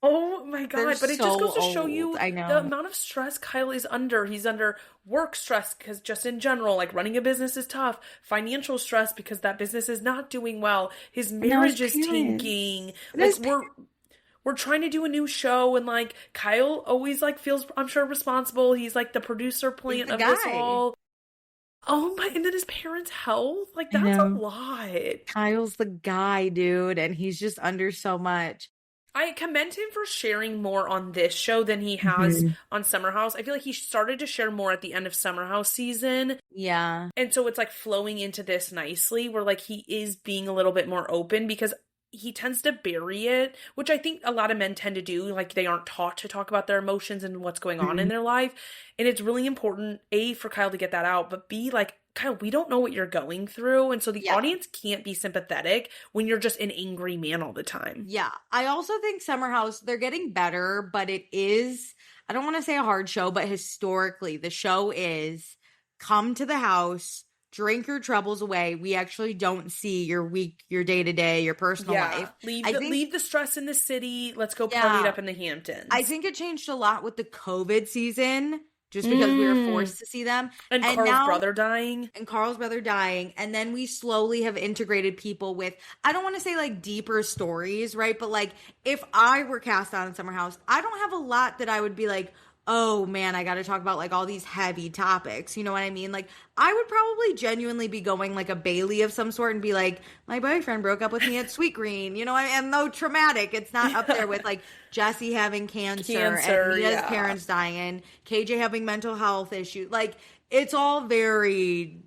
Oh my God. But it just goes to show you the amount of stress Kyle is under. He's under work stress because just in general, like running a business is tough. Financial stress because that business is not doing well. His marriage is tanking. Like we're trying to do a new show, and like Kyle always like feels, I'm sure, responsible. He's like the producer plant of this all. Oh my, and then his parents' health. Like that's a lot. Kyle's the guy, dude, and he's just under so much. I commend him for sharing more on this show than he has on Summer House. I feel like he started to share more at the end of Summer House season. Yeah. And so it's like flowing into this nicely where like he is being a little bit more open because he tends to bury it, which I think a lot of men tend to do. Like they aren't taught to talk about their emotions and what's going on in their life. And it's really important, A, for Kyle to get that out, but B, like, Kyle, we don't know what you're going through. And so the audience can't be sympathetic when you're just an angry man all the time. Yeah. I also think Summer House, they're getting better, but it is, I don't want to say a hard show, but historically the show is come to the house, drink your troubles away. We actually don't see your week, your day-to-day, your personal life. Leave the stress in the city. Let's go party it up in the Hamptons. I think it changed a lot with the COVID season. Just because we were forced to see them. And Carl's brother dying. And then we slowly have integrated people with, I don't want to say like deeper stories, right? But like if I were cast on Summer House, I don't have a lot that I would be like, oh man, I got to talk about like all these heavy topics. You know what I mean? Like I would probably genuinely be going like a Bailey of some sort and be like, my boyfriend broke up with me at Sweet Green, you know, and though traumatic, it's not up there with like Jesse having cancer and Mia's parents dying, KJ having mental health issues. Like it's all very,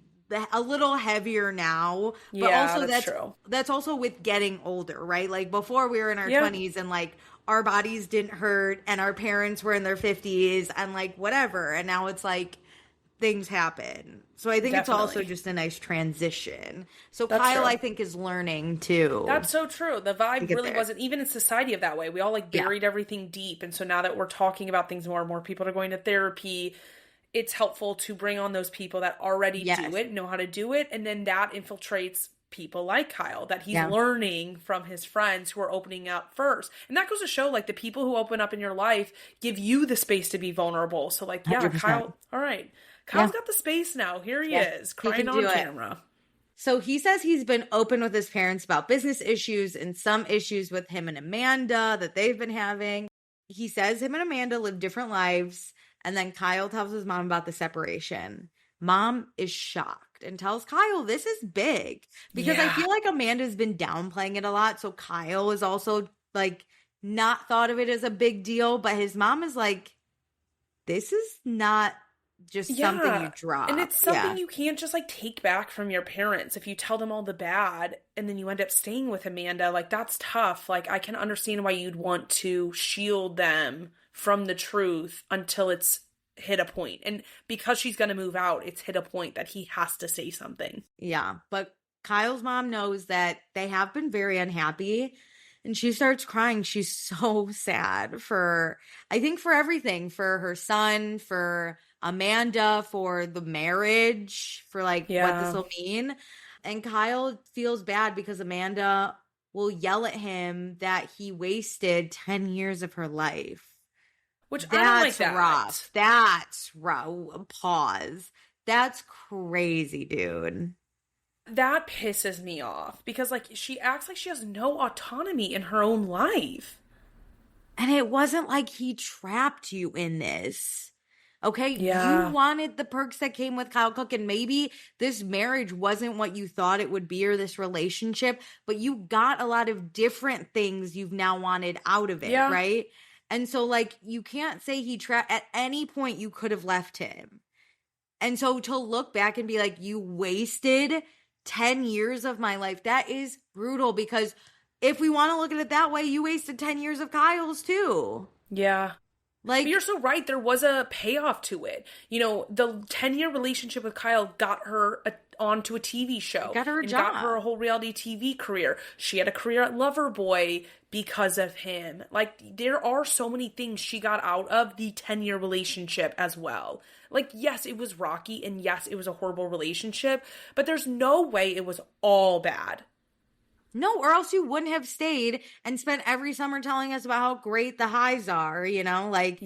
a little heavier now, but also that's true. That's also with getting older, right? Like before we were in our 20s and like our bodies didn't hurt and our parents were in their 50s and like whatever. And now it's like things happen. So I think it's also just a nice transition. So that's Kyle, true. I think, is learning too. That's so true. The vibe really wasn't, even in society, of that way. We all like buried everything deep. And so now that we're talking about things more and more people are going to therapy, it's helpful to bring on those people that already do it, know how to do it. And then that infiltrates people like Kyle, that he's learning from his friends who are opening up first. And that goes to show, like, the people who open up in your life give you the space to be vulnerable. So, like, 100%. Kyle, all right. Kyle's got the space now. Here he is, crying on camera. So he says he's been open with his parents about business issues and some issues with him and Amanda that they've been having. He says him and Amanda live different lives. And then Kyle tells his mom about the separation. Mom is shocked. shocked and tells Kyle this is big. Because I feel like Amanda's been downplaying it a lot. So Kyle is also like not thought of it as a big deal. But his mom is like, this is not just something you drop. And it's something you can't just like take back from your parents. If you tell them all the bad and then you end up staying with Amanda, like that's tough. Like I can understand why you'd want to shield them from the truth until it's hit a point. And because she's going to move out, it's hit a point that he has to say something. Yeah. But Kyle's mom knows that they have been very unhappy. And she starts crying. She's so sad for, I think, for everything, for her son, for Amanda, for the marriage, for like what this will mean. And Kyle feels bad because Amanda will yell at him that he wasted 10 years of her life. Which I don't like that. Rough. That's rough. Pause. That's crazy, dude. That pisses me off because like she acts like she has no autonomy in her own life. And it wasn't like he trapped you in this. Okay? Yeah. You wanted the perks that came with Kyle Cook, and maybe this marriage wasn't what you thought it would be or this relationship, but you got a lot of different things you've now wanted out of it, right? And so like you can't say he trapped. At any point you could have left him. And so to look back and be like, you wasted 10 years of my life, that is brutal, because if we want to look at it that way, you wasted 10 years of Kyle's too. Yeah. Like, but you're so right. There was a payoff to it. You know, the 10-year relationship with Kyle got her onto a TV show. Got her a job. Got her a whole reality TV career. She had a career at Loverboy because of him. Like, there are so many things she got out of the 10-year relationship as well. Like, yes, it was rocky, and yes, it was a horrible relationship, but there's no way it was all bad. No, or else you wouldn't have stayed and spent every summer telling us about how great the highs are, you know? Like,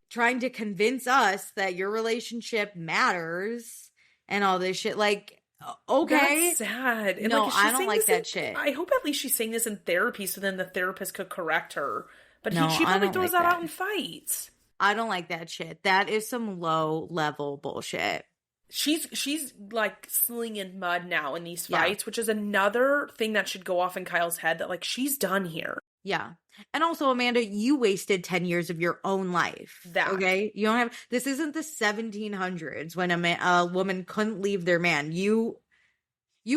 trying to convince us that your relationship matters and all this shit. Like, okay. That's sad. And no, like, I don't like that shit. I hope at least she's saying this in therapy so then the therapist could correct her. But no, she probably throws like that out in fights. I don't like that shit. That is some low level bullshit. She's like slinging mud now in these fights, which is another thing that should go off in Kyle's head, that like she's done here. Yeah. And also, Amanda, you wasted 10 years of your own life. Okay? You don't have, this isn't the 1700s when a woman couldn't leave their man. You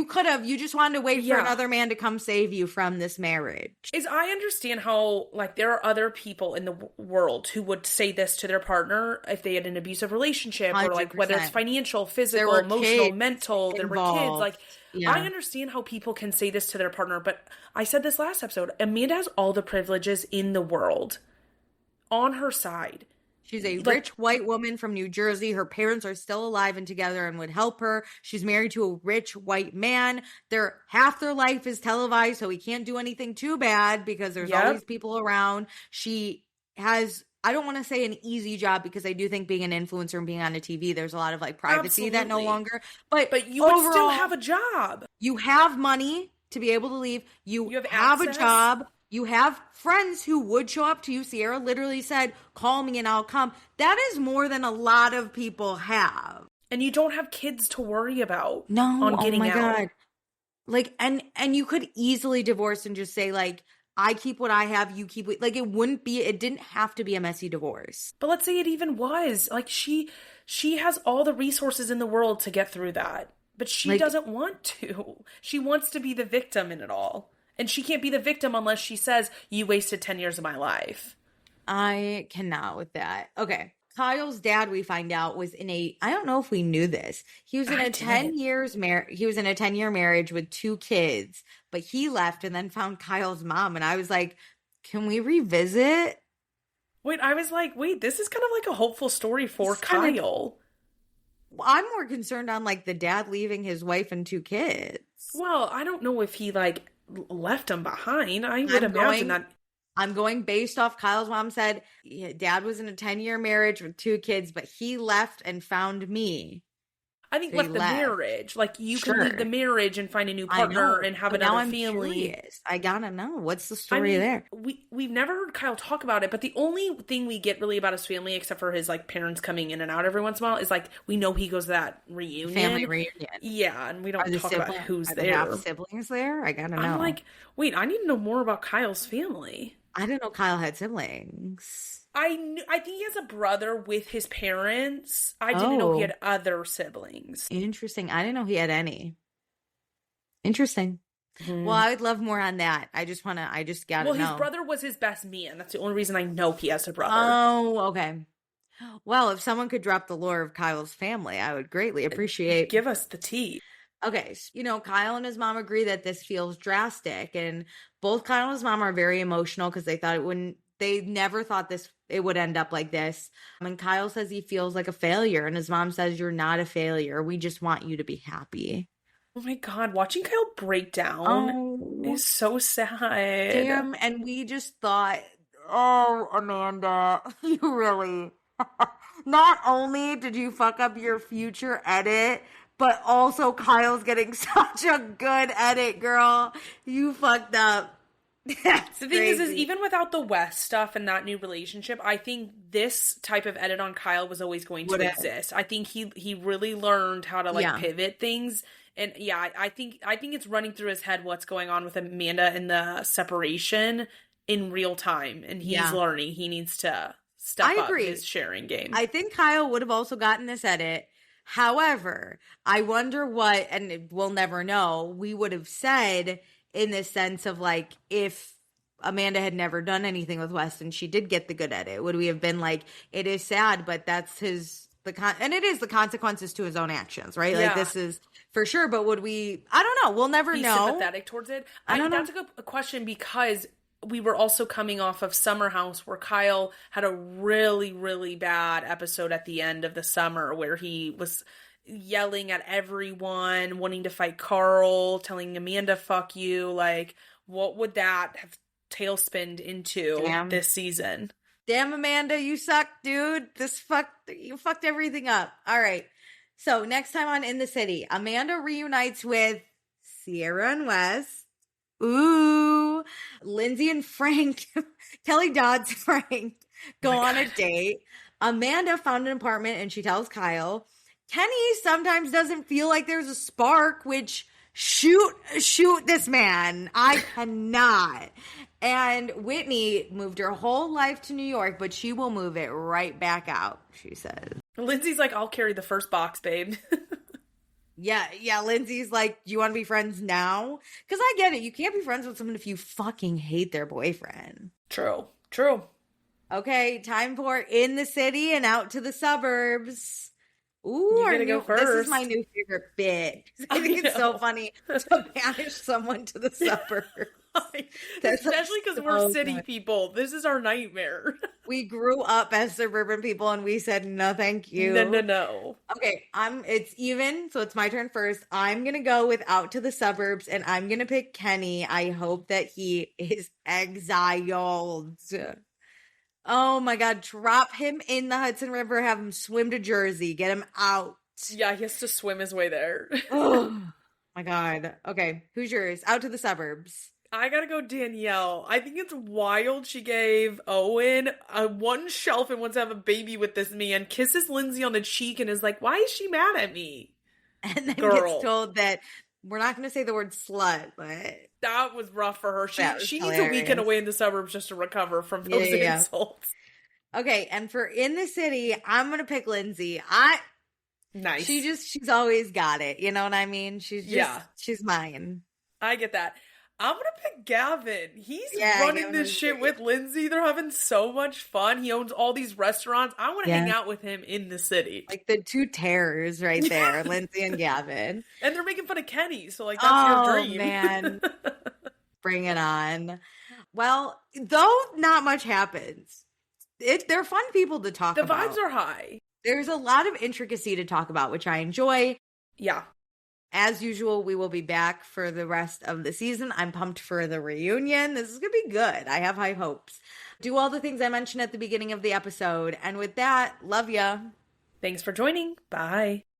could have, you just wanted to wait for another man to come save you from this marriage. I understand how, like, there are other people in the world who would say this to their partner if they had an abusive relationship, 100%. Or like whether it's financial, physical, emotional, mental, there were kids. Like, I understand how people can say this to their partner, but I said this last episode, Amanda has all the privileges in the world on her side. She's a rich white woman from New Jersey. Her parents are still alive and together and would help her. She's married to a rich white man. Half their life is televised, so he can't do anything too bad because there's always people around. She has, I don't want to say an easy job, because I do think being an influencer and being on a TV, there's a lot of like privacy that no longer. But you would still have a job. You have money to be able to leave. You have a job. You have friends who would show up to you. Sierra literally said, call me and I'll come. That is more than a lot of people have. And you don't have kids to worry about. No, on getting out. God. Like, and you could easily divorce and just say, like, I keep what I have, you keep what, like, it didn't have to be a messy divorce. But let's say it even was. Like, she has all the resources in the world to get through that. But she doesn't want to. She wants to be the victim in it all. And she can't be the victim unless she says, you wasted 10 years of my life. I cannot with that. Okay. Kyle's dad, we find out, was I don't know if we knew this. He was in a 10-year marriage with 2 kids, but he left and then found Kyle's mom. And I was like, can we revisit? I was like, this is kind of like a hopeful story for Kyle. I'm more concerned on like the dad leaving his wife and 2 kids. Well, I don't know if he like left them behind. I would imagine that. I'm going based off Kyle's mom said dad was in a 10-year marriage with 2 kids, but he left and found me. I think So he left the left. marriage. Like, you can Sure. leave the marriage and find a new I partner know, and have but now another I'm family. curious. I gotta know. What's the I story mean, there? we've never heard Kyle talk about it, but the only thing we get really about his family, except for his like parents coming in and out every once in a while, is like we know he goes to that reunion. Family reunion. Yeah, and we Are don't the talk about siblings, who's are there half there. siblings there? I gotta know. I'm like, wait, I need to know more about Kyle's family. I didn't know Kyle had siblings. I think he has a brother with his parents. I didn't know he Oh. had other siblings. Interesting. I didn't know he had any. Interesting. Mhm. Well, I would love more on that. I just gotta Well, know. his brother was his best man. That's the only reason I know he has a brother. Oh, okay. Well, if someone could drop the lore of Kyle's family, I would greatly appreciate. Give us the tea. Okay, Kyle and his mom agree that this feels drastic, and both Kyle and his mom are very emotional because they never thought it would end up like this. And Kyle says he feels like a failure, and his mom says, "You're not a failure. We just want you to be happy." Oh my God, watching Kyle break down is so sad. Damn, and we just thought, oh, Amanda, you really, not only did you fuck up your future edit, but also Kyle's getting such a good edit, girl. You fucked up. That's The thing crazy. is even without the West stuff and that new relationship, I think this type of edit on Kyle was always going to exist. I think he really learned how to pivot things. And yeah, I think it's running through his head what's going on with Amanda and the separation in real time. And he's learning he needs to step up his sharing game. I think Kyle would have also gotten this edit. However, I wonder what, and we'll never know, we would have said in the sense of like, if Amanda had never done anything with Weston, she did get the good edit. Would we have been like, it is sad, but that's and it is the consequences to his own actions, right? Yeah. Like, this is for sure. But would we? I don't know. We'll never Be know. sympathetic towards it. I don't know. That's a good question because we were also coming off of Summer House where Kyle had a really, really bad episode at the end of the summer where he was yelling at everyone, wanting to fight Carl, telling Amanda, fuck you. Like, what would that have tailspinned into this season? Damn, Amanda, you suck, dude. You fucked everything up. All right. So next time on In the City, Amanda reunites with Sierra and Wes. Ooh. Lindsay and Frank, Kelly Dodd's Frank, go on a date. Amanda found an apartment and she tells Kyle. Kenny sometimes doesn't feel like there's a spark, which shoot this man. I cannot. And Whitney moved her whole life to New York, but she will move it right back out, she says. Lindsay's like, I'll carry the first box, babe. Yeah, Lindsay's like, do you want to be friends now? Because I get it. You can't be friends with someone if you fucking hate their boyfriend. True. Okay, time for In the City and Out to the Suburbs. Ooh, this is my new favorite bit. I think it's so funny to banish someone to the suburbs. Especially because we're city people. This is our nightmare. We grew up as suburban people and we said, no, thank you. No. Okay, it's even, so it's my turn first. I'm going to go with Out to the Suburbs and I'm going to pick Kenny. I hope that he is exiled. Oh my God, drop him in the Hudson River, have him swim to Jersey, get him out. Yeah, he has to swim his way there. Oh my God. Okay, who's yours? Out to the Suburbs. I gotta go Danielle. I think it's wild she gave Owen one shelf and wants to have a baby with this man, kisses Lindsay on the cheek and is like, why is she mad at me? And then gets told that we're not going to say the word slut, but... That was rough for her. She needs hilarious. a weekend away in the suburbs just to recover from those insults. Okay, and for In the City, I'm going to pick Lindsay. Nice. She's always got it. You know what I mean? She's mine. I get that. I'm going to pick Gavin. He's running this shit with Lindsay. They're having so much fun. He owns all these restaurants. I want to hang out with him in the city. Like the two terrors right there, Lindsay and Gavin. And they're making fun of Kenny, so like that's your dream. Oh, man. Bring it on. Well, though not much happens, they're fun people to talk about. The vibes are high. There's a lot of intricacy to talk about, which I enjoy. Yeah. As usual, we will be back for the rest of the season. I'm pumped for the reunion. This is going to be good. I have high hopes. Do all the things I mentioned at the beginning of the episode. And with that, love ya. Thanks for joining. Bye.